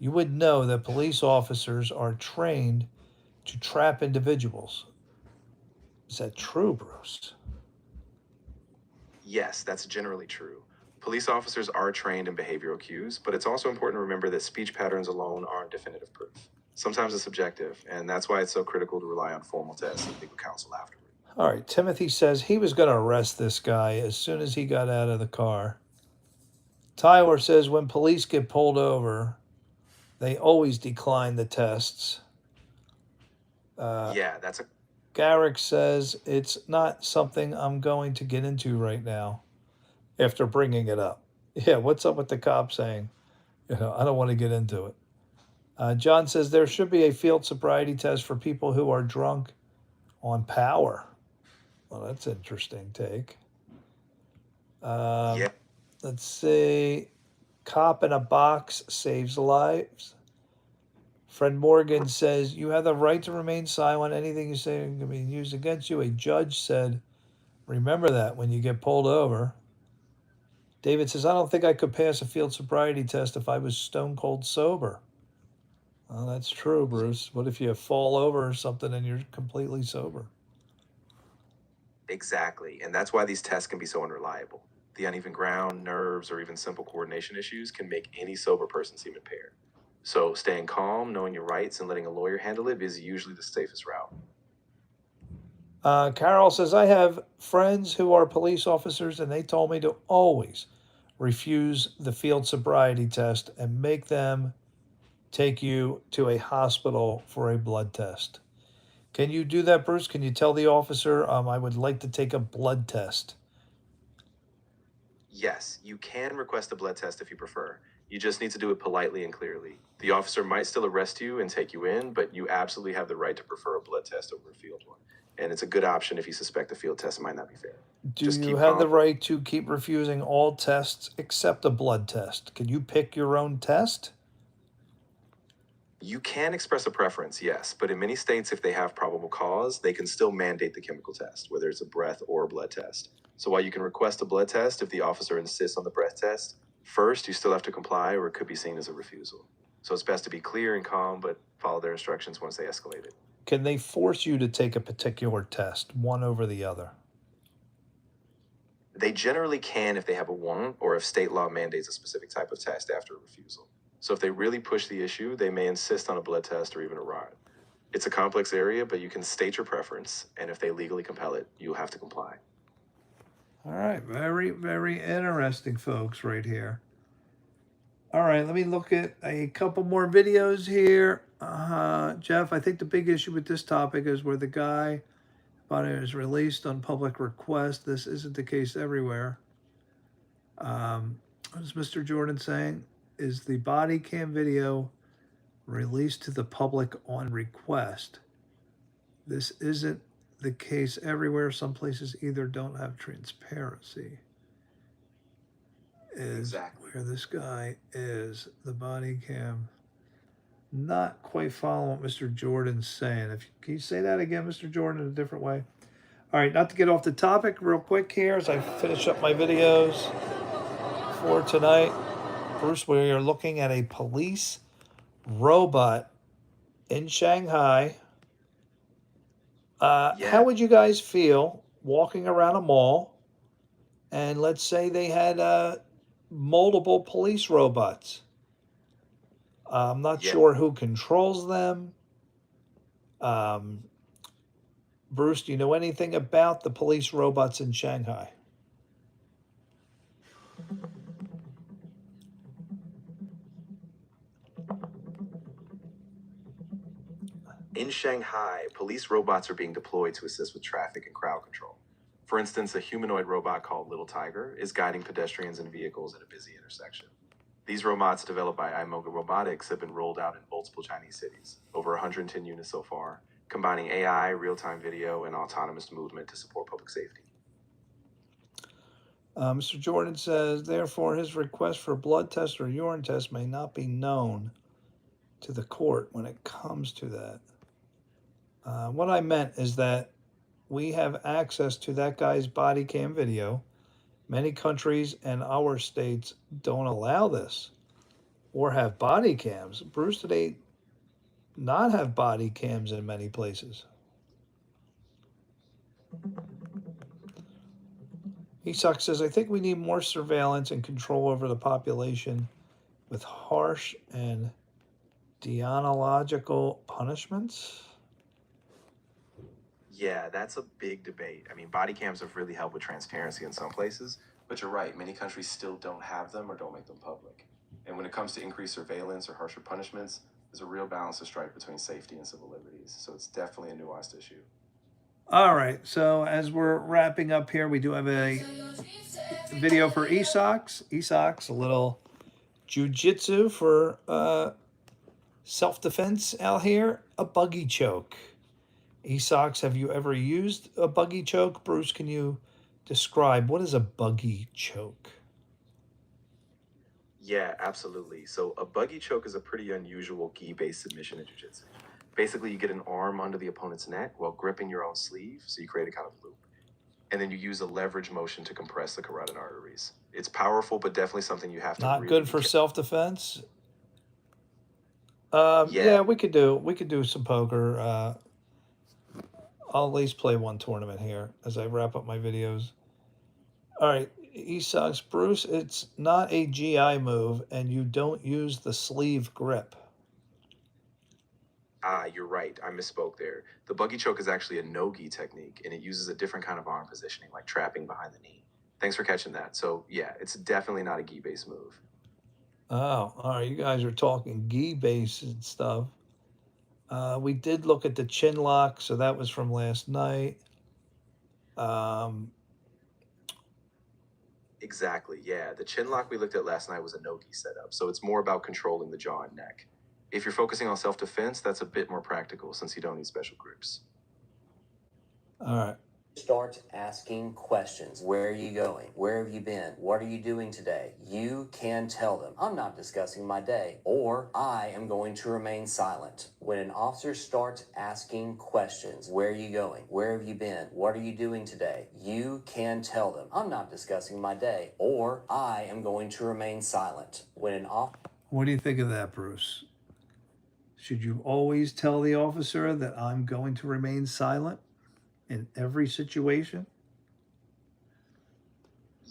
you would know that police officers are trained to trap individuals." Is that true, Bruce? Yes, that's generally true. Police officers are trained in behavioral cues, but it's also important to remember that speech patterns alone aren't definitive proof. Sometimes it's subjective, and that's why it's so critical to rely on formal tests and legal counsel afterward. All right, Timothy says he was going to arrest this guy as soon as he got out of the car. Tyler says when police get pulled over, they always decline the tests. Yeah, that's a Garrick says it's not something I'm going to get into right now after bringing it up. Yeah, what's up with the cop saying, I don't want to get into it. John says there should be a field sobriety test for people who are drunk on power. Well, that's an interesting take. yeah. Let's see. Cop in a box saves lives. Fred Morgan says, "You have the right to remain silent. Anything you say can be used against you." A judge said, "Remember that when you get pulled over." David says, "I don't think I could pass a field sobriety test if I was stone cold sober." Well, that's true, Bruce. What if you fall over or something and you're completely sober? Exactly, and that's why these tests can be so unreliable. The uneven ground, nerves, or even simple coordination issues can make any sober person seem impaired. So, staying calm, knowing your rights, and letting a lawyer handle it is usually the safest route. Carol says, "I have friends who are police officers, and they told me to always refuse the field sobriety test and make them take you to a hospital for a blood test." Can you do that, Bruce? Can you tell the officer, "I would like to take a blood test"? Yes, you can request a blood test if you prefer. You just need to do it politely and clearly. The officer might still arrest you and take you in, but you absolutely have the right to prefer a blood test over a field one. And it's a good option if you suspect the field test might not be fair. Do Just you keep have the calm. right to keep refusing all tests except a blood test? Can you pick your own test? You can express a preference, yes, but in many states, if they have probable cause, they can still mandate the chemical test, whether it's a breath or a blood test. So while you can request a blood test if the officer insists on the breath test, first you still have to comply or it could be seen as a refusal. So it's best to be clear and calm, but follow their instructions once they escalate it. Can they force you to take a particular test, one over the other? They generally can if they have a warrant or if state law mandates a specific type of test after a refusal. So if they really push the issue, they may insist on a blood test or even a rod. It's a complex area, but you can state your preference, and if they legally compel it, you'll have to comply. All right, very, very interesting, folks, right here. All right, let me look at a couple more videos here. Jeff, I think the big issue with this topic is where the guy body is released on public request. This isn't the case everywhere. What is Mr. Jordan saying? Is the body cam video released to the public on request? This isn't the case everywhere. Some places either don't have transparency. is Exactly. where this guy is. The body cam. Not quite following what Mr. Jordan's saying. Can you say that again, Mr. Jordan, in a different way? All right, not to get off the topic real quick here as I finish up my videos for tonight. Bruce, we are looking at a police robot in Shanghai. Yeah. How would you guys feel walking around a mall and let's say they had multiple police robots? I'm not Yeah. sure who controls them. Um, Bruce, do you know anything about the police robots in Shanghai? In Shanghai, police robots are being deployed to assist with traffic and crowd control. For instance, a humanoid robot called Little Tiger is guiding pedestrians and vehicles at a busy intersection. These robots, developed by iMoga Robotics, have been rolled out in multiple Chinese cities, over 110 units so far, combining AI, real-time video, and autonomous movement to support public safety. Mr. Jordan says, therefore, his request for a blood test or urine test may not be known to the court when it comes to that. What I meant is that we have access to that guy's body cam video. Many countries and our states don't allow this or have body cams. Bruce, do they not have body cams in many places? Isak says, I think we need more surveillance and control over the population with harsh and deontological punishments. Yeah, that's a big debate. I mean, body cams have really helped with transparency in some places, but you're right, many countries still don't have them or don't make them public. And when it comes to increased surveillance or harsher punishments, there's a real balance to strike between safety and civil liberties. So it's definitely a nuanced issue. All right, so as we're wrapping up here, we do have a video for Esox. Esox, a little jujitsu for self-defense out here. A buggy choke. Esox, have you ever used a buggy choke? Bruce, can you describe what is a buggy choke? Yeah, absolutely. So a buggy choke is a pretty unusual gi-based submission in jiu-jitsu. Basically, you get an arm under the opponent's neck while gripping your own sleeve, so you create a kind of loop. And then you use a leverage motion to compress the carotid arteries. It's powerful, but definitely something you have to Not really good be for careful. self-defense. Yeah. Yeah, we could do some poker. I'll at least play one tournament here as I wrap up my videos. All right, Esox, Bruce, it's not a GI move, and you don't use the sleeve grip. You're right. I misspoke there. The buggy choke is actually a no-gi technique, and it uses a different kind of arm positioning, like trapping behind the knee. Thanks for catching that. So, yeah, it's definitely not a gi-based move. Oh, all right, you guys are talking gi base and stuff. We did look at the chin lock, so that was from last night. Exactly, yeah. The chin lock we looked at last night was a no-gi setup, so it's more about controlling the jaw and neck. If you're focusing on self-defense, that's a bit more practical since you don't need special grips. All right. Start asking questions. Where are you going? Where have you been? What are you doing today? You can tell them, I'm not discussing my day, or I am going to remain silent. When an officer starts asking questions, where are you going? Where have you been? What are you doing today? You can tell them, I'm not discussing my day, or I am going to remain silent. When an officer What do you think of that, Bruce? Should you always tell the officer that I'm going to remain silent in every situation?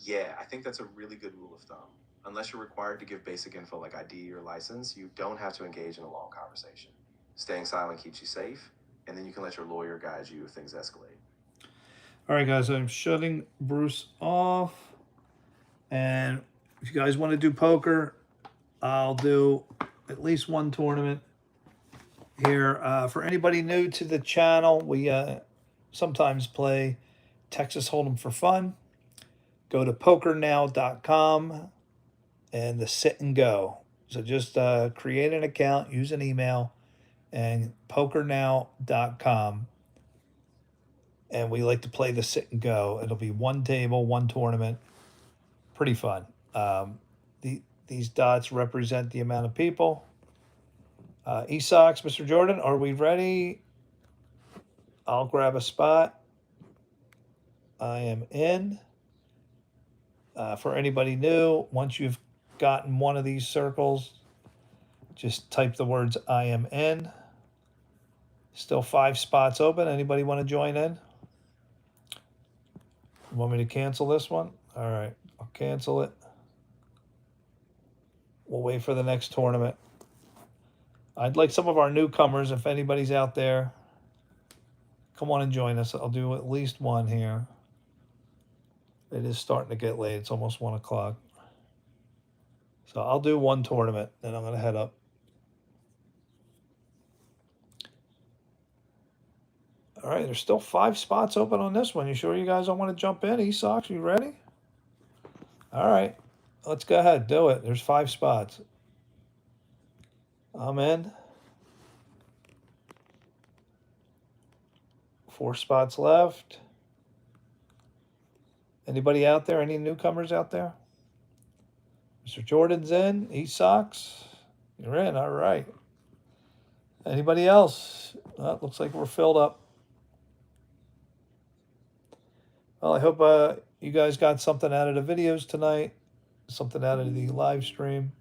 Yeah, I think that's a really good rule of thumb. Unless you're required to give basic info like ID or license, you don't have to engage in a long conversation. Staying silent keeps you safe, and then you can let your lawyer guide you if things escalate. All right, guys, I'm shutting Bruce off. And if you guys want to do poker, I'll do at least one tournament here. For anybody new to the channel, we sometimes play Texas Hold'em for fun. Go to pokernow.com and the sit and go. So just create an account, use an email, and pokernow.com. And we like to play the sit and go. It'll be one table, one tournament. Pretty fun. These dots represent the amount of people. Esox, Mr. Jordan, are we ready? I'll grab a spot. I am in. For anybody new, once you've gotten one of these circles, just type the words I am in. Still 5 spots open. Anybody want to join in? Want me to cancel this one? All right, I'll cancel it. We'll wait for the next tournament. I'd like some of our newcomers, if anybody's out there, come on and join us. I'll do at least one here. It is starting to get late. It's almost 1 o'clock. So I'll do one tournament, then I'm going to head up. All right, there's still 5 spots open on this one. You sure you guys don't want to jump in? Esox, you ready? All right, let's go ahead. Do it. There's 5 spots. I'm in. 4 spots left. Anybody out there? Any newcomers out there? Mr. Jordan's in. Esox, you're in. All right. Anybody else? Looks like we're filled up. Well, I hope you guys got something out of the videos tonight, something out of the live stream.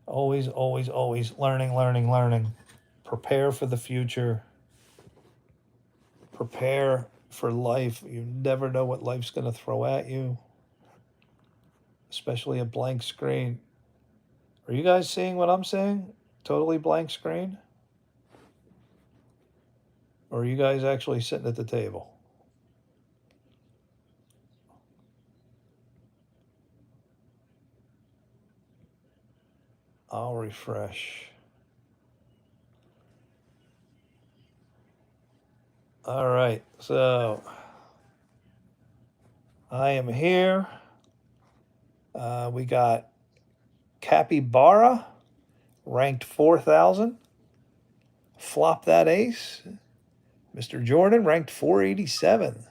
Always, always, always learning, learning, learning. Prepare for the future. Prepare for life. You never know what life's going to throw at you, especially a blank screen. Are you guys seeing what I'm seeing? Totally blank screen? Or are you guys actually sitting at the table? I'll refresh. All right, so I am here. We got Capybara, ranked 4,000. Flop that ace. Mr. Jordan, ranked 487.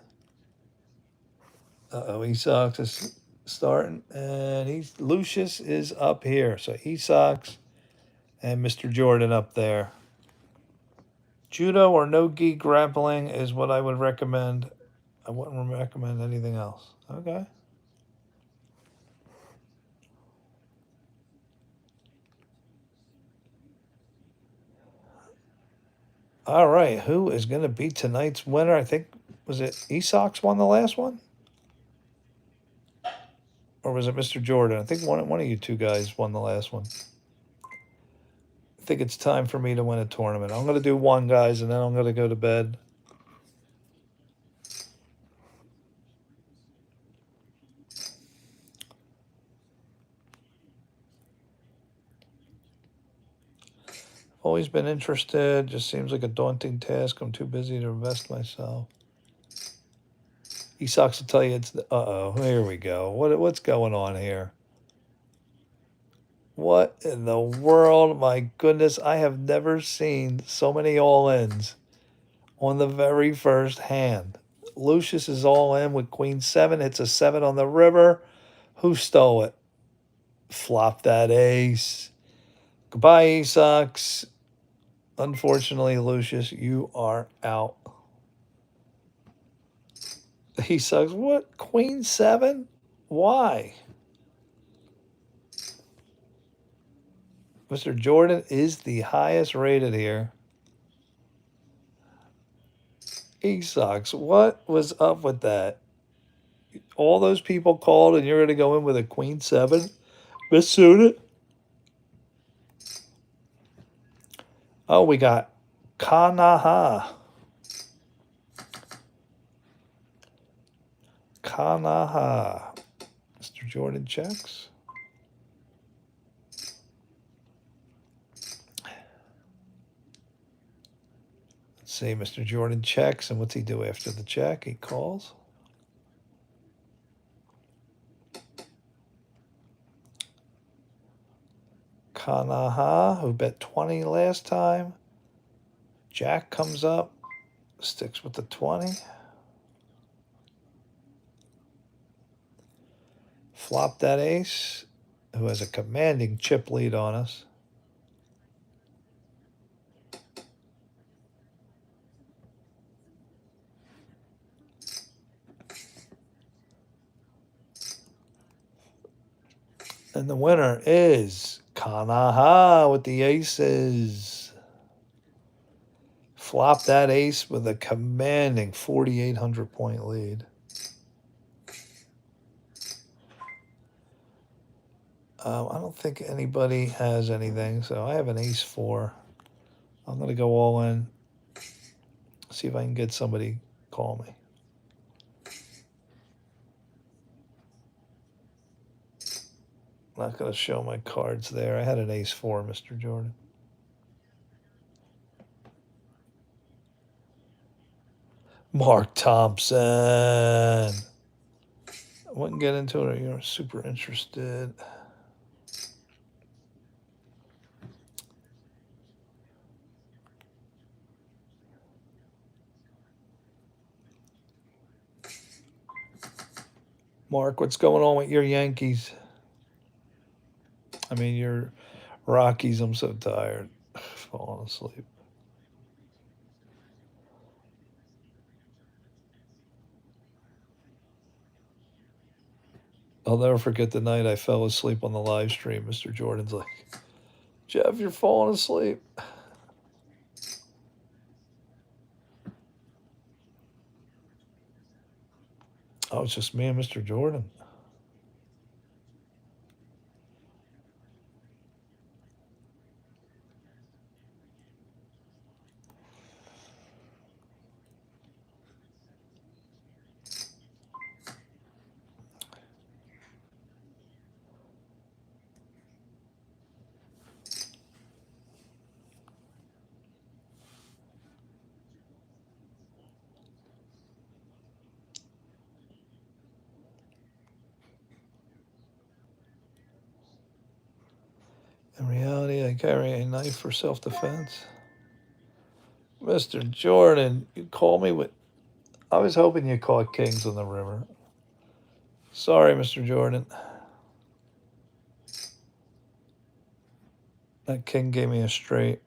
Esox is starting, and Lucius is up here. So Esox and Mr. Jordan up there. Judo or no gi grappling is what I would recommend. I wouldn't recommend anything else. Okay. All right. Who is going to be tonight's winner? I think, was it Esox won the last one? Or was it Mr. Jordan? I think one of you two guys won the last one. I think it's time for me to win a tournament. I'm going to do one, guys, and then I'm going to go to bed. Always been interested. Just seems like a daunting task. I'm too busy to invest myself. Esox will tell you it's... Uh-oh, here we go. What's going on here? What in the world? My goodness, I have never seen so many all-ins on the very first hand. Lucius is all in with Queen 7. Hits a 7 on the river. Who stole it? Flop that ace. Goodbye, Esox. Unfortunately, Lucius, you are out. Esox, what? Queen 7? Why? Mr. Jordan is the highest rated here. Esox, what was up with that? All those people called and you're going to go in with a Queen 7? Miss Suited? Oh, we got Kanaha. Kanaha. Mr. Jordan checks. Let's see, Mr. Jordan checks, and what's he do after the check? He calls. Kanaha, who bet 20 last time. Jack comes up, sticks with the 20. Flop that ace, who has a commanding chip lead on us. And the winner is Kanaha with the aces. Flop that ace with a commanding 4,800 point lead. I don't think anybody has anything, so I have an ace 4. I'm going to go all in. See if I can get somebody call me. Not going to show my cards there. I had an ace 4, Mr. Jordan. Mark Thompson. I wouldn't get into it. You're super interested. Mark, what's going on with your Yankees? I mean, your Rockies. I'm so tired. Falling asleep. I'll never forget the night I fell asleep on the live stream. Mr. Jordan's like, Jeff, you're falling asleep. Oh, it's just me and Mr. Jordan. In reality, I carry a knife for self-defense. Mr. Jordan, you call me with... I was hoping you caught kings on the river. Sorry, Mr. Jordan. That king gave me a straight.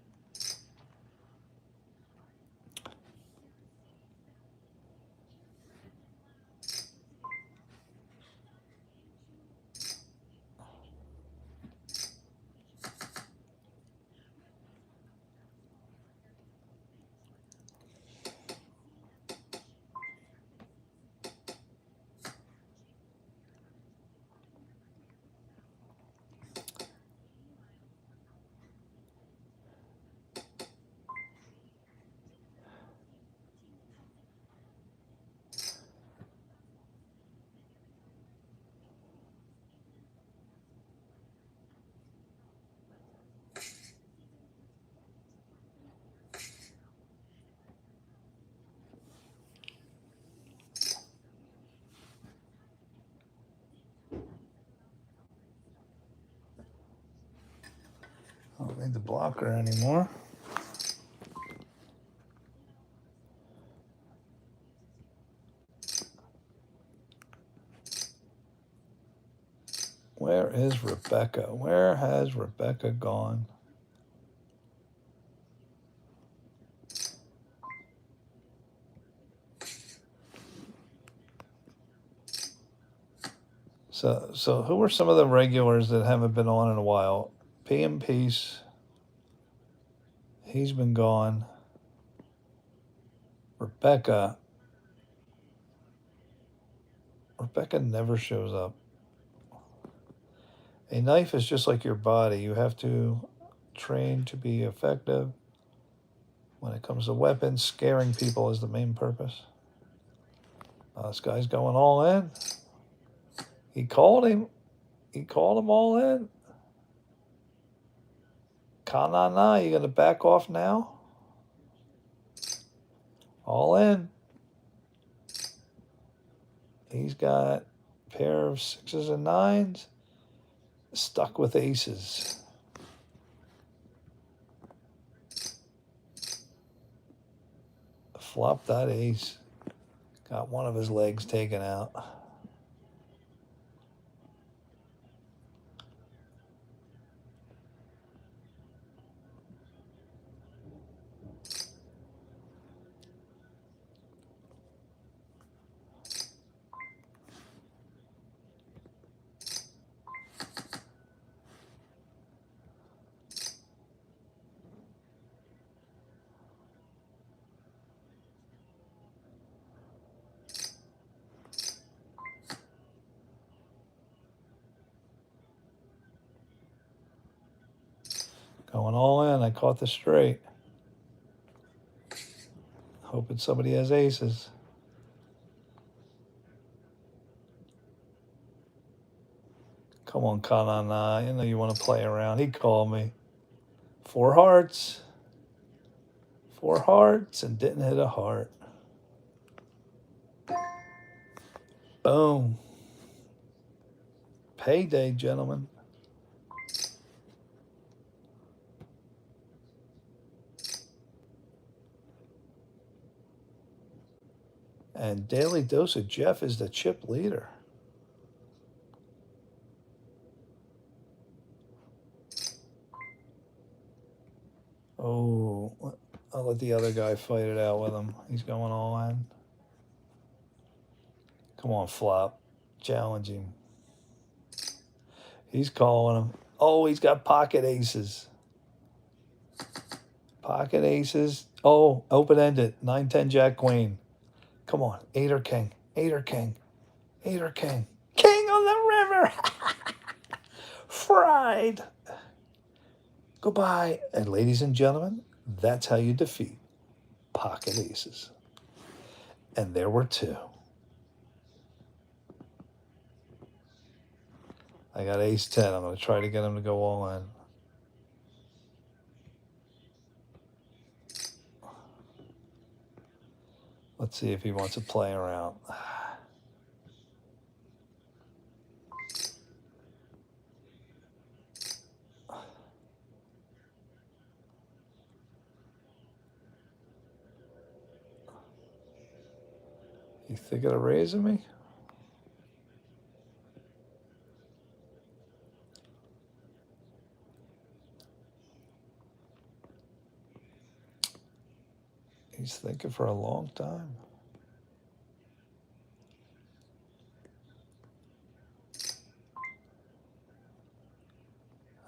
I don't need the blocker anymore. Where is Rebecca? Where has Rebecca gone? So who are some of the regulars that haven't been on in a while? P and Peace. He's been gone. Rebecca never shows up. A knife is just like your body. You have to train to be effective. When it comes to weapons, scaring people is the main purpose. This guy's going all in. He called him. He called him all in. Kanana, you gonna back off now? All in. He's got a pair of 6s and 9s. Stuck with aces. Flop that ace. Got one of his legs taken out. Going all in. I caught the straight. Hoping somebody has aces. Come on, Kanana. You know you want to play around. He called me. 4 hearts. 4 hearts and didn't hit a heart. Boom. Payday, gentlemen. And Daily Dose of Jeff is the chip leader. Oh, I'll let the other guy fight it out with him. He's going all in. Come on, flop. Challenge him. He's calling him. Oh, he's got pocket aces. Pocket aces. Oh, open-ended. 9-10 Jack Queen. Come on. 8 or king. 8 or king. 8 or king. King on the river. Fried. Goodbye. And ladies and gentlemen, that's how you defeat pocket aces. And there were 2. I got ace 10. I'm going to try to get him to go all in. Let's see if he wants to play around. You thinking of raising me? He's thinking for a long time.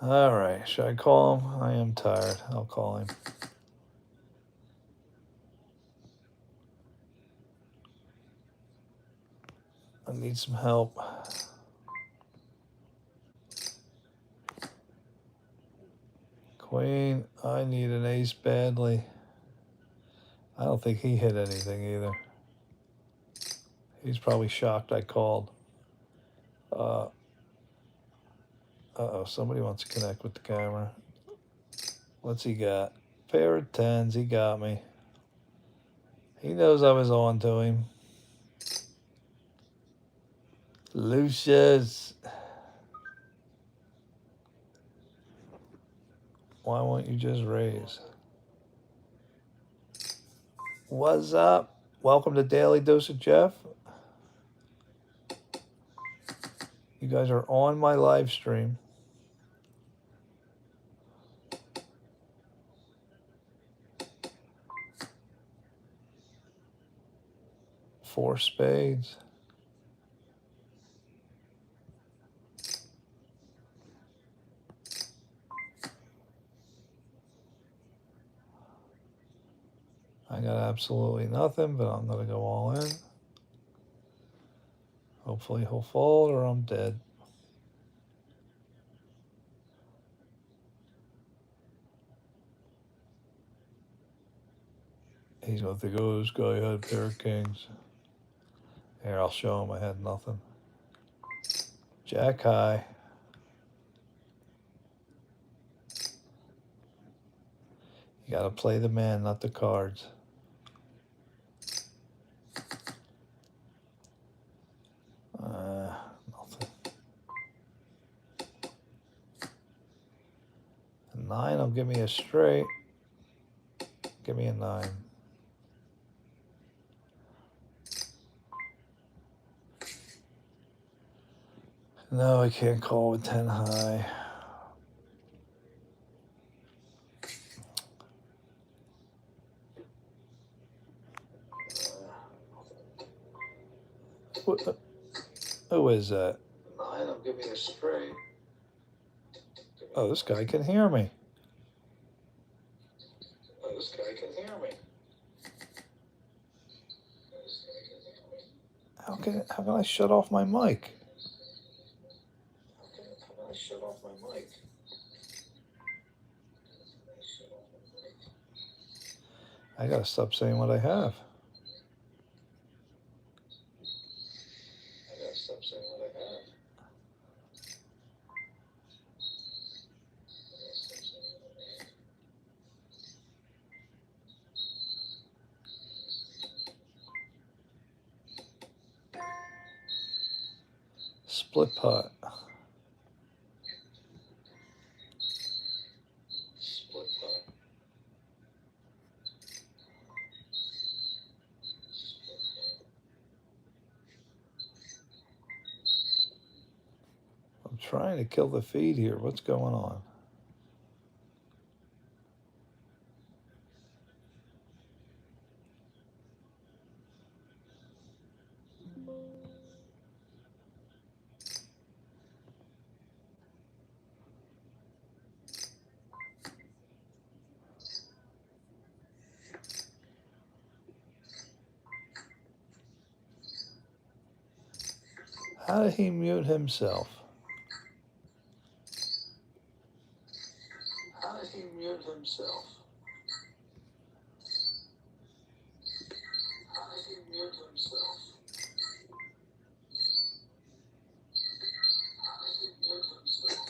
All right, should I call him? I am tired. I'll call him. I need some help. Queen, I need an ace badly. I don't think he hit anything either. He's probably shocked I called. Uh-oh, somebody wants to connect with the camera. What's he got? Pair of 10s, he got me. He knows I was on to him. Lucius. Why won't you just raise? What's up? Welcome to Daily Dose of Jeff. You guys are on my live stream. Four spades. I got absolutely nothing, but I'm going to go all in. Hopefully he'll fold or I'm dead. He's going to think, oh, this guy had a pair of kings. Here, I'll show him I had nothing. Jack high. You got to play the man, not the cards. Nothing. A 9 will give me a straight. Give me a 9. No, I can't call with 10 high. What, who is that? 9 will give me a straight. Oh, this guy can hear me. Oh, this guy can hear me. How can I shut off my mic? How can I shut off my mic? I gotta stop saying what I have. Split pot. I'm trying to kill the feed here. What's going on? How did he mute himself? How did he mute himself? How did he mute himself? How did he mute himself?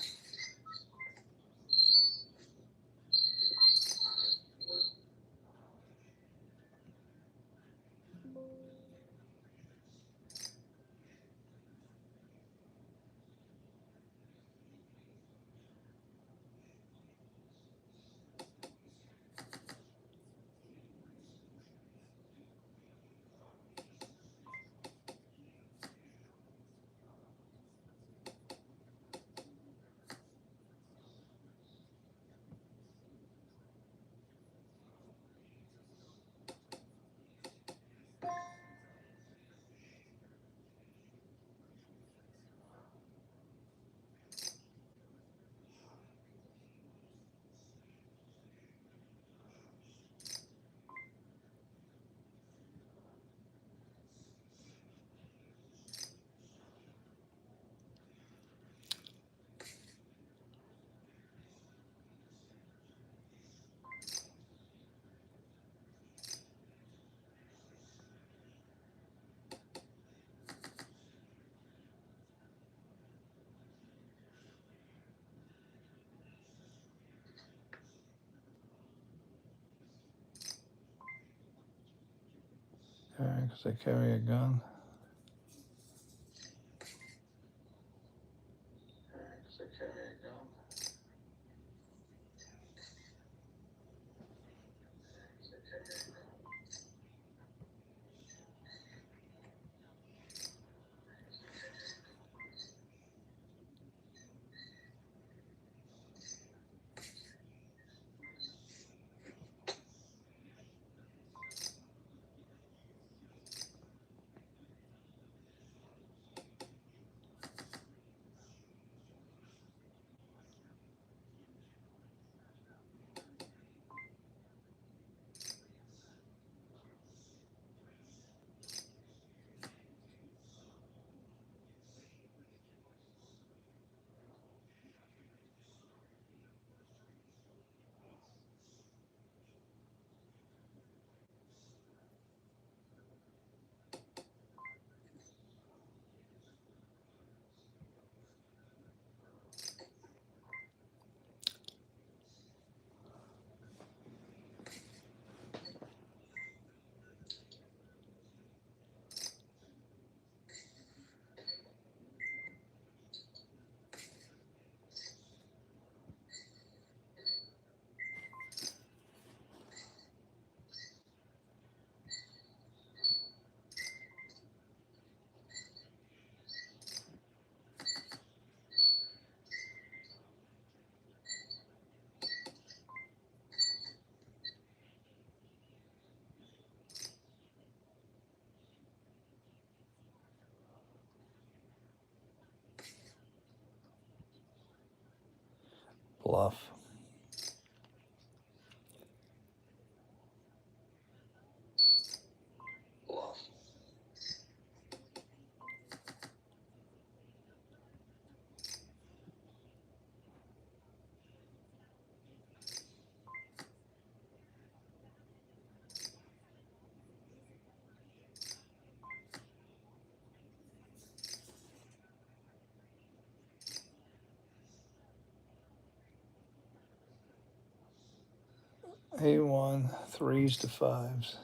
Because I carry a gun. Because I carry a gun. Bluff. Bluff. A1, 3s to 5s.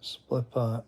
Split pot.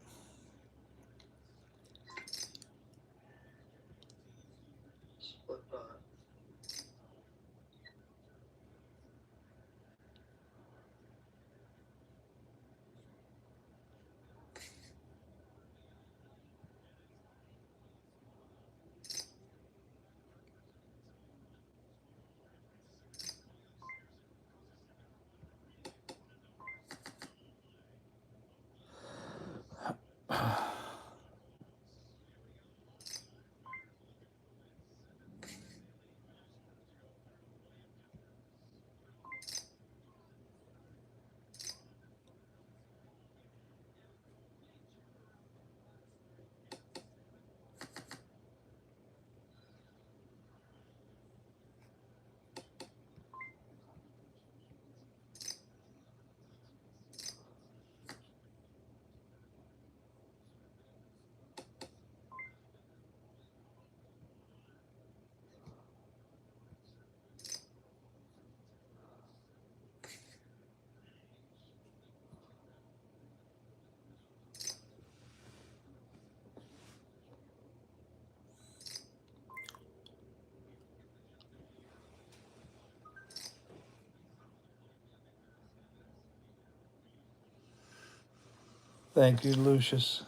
Thank you, Lucius.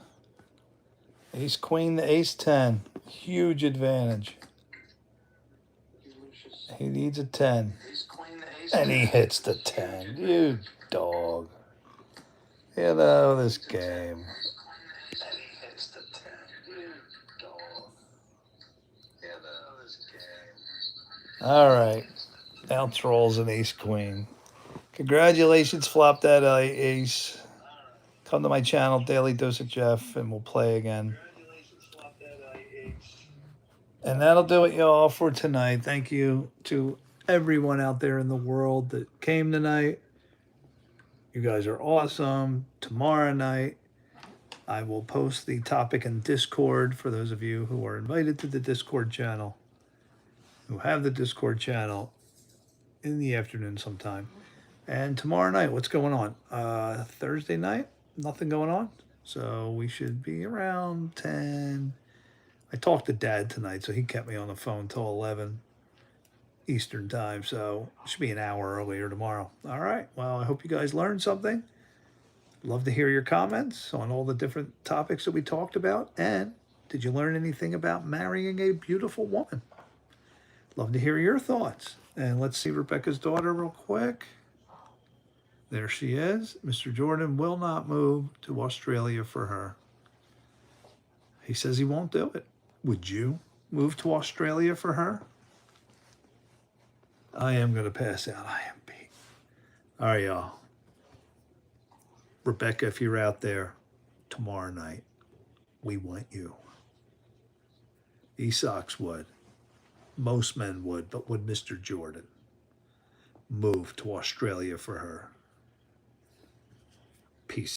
Ace queen to ace 10. Huge advantage. He needs a 10. And he hits the 10. You dog. You know this game. All right. Now trolls an ace queen. Congratulations, flop that ace. Come to my channel, Daily Dose of Jeff, and we'll play again. And that'll do it, y'all, for tonight. Thank you to everyone out there in the world that came tonight. You guys are awesome. Tomorrow night, I will post the topic in Discord for those of you who are invited to the Discord channel, who have the Discord channel in the afternoon sometime. And tomorrow night, what's going on? Thursday night, nothing going on. So we should be around 10. I talked to Dad tonight, so he kept me on the phone till 11 Eastern time. So it should be an hour earlier tomorrow. All right. Well, I hope you guys learned something. Love to hear your comments on all the different topics that we talked about. And did you learn anything about marrying a beautiful woman? Love to hear your thoughts. And let's see Rebecca's daughter real quick. There she is. Mr. Jordan will not move to Australia for her. He says he won't do it. Would you move to Australia for her? I am going to pass out. I am beat. All right, y'all. Rebecca, if you're out there tomorrow night, we want you. Esox would. Most men would, but would Mr. Jordan move to Australia for her?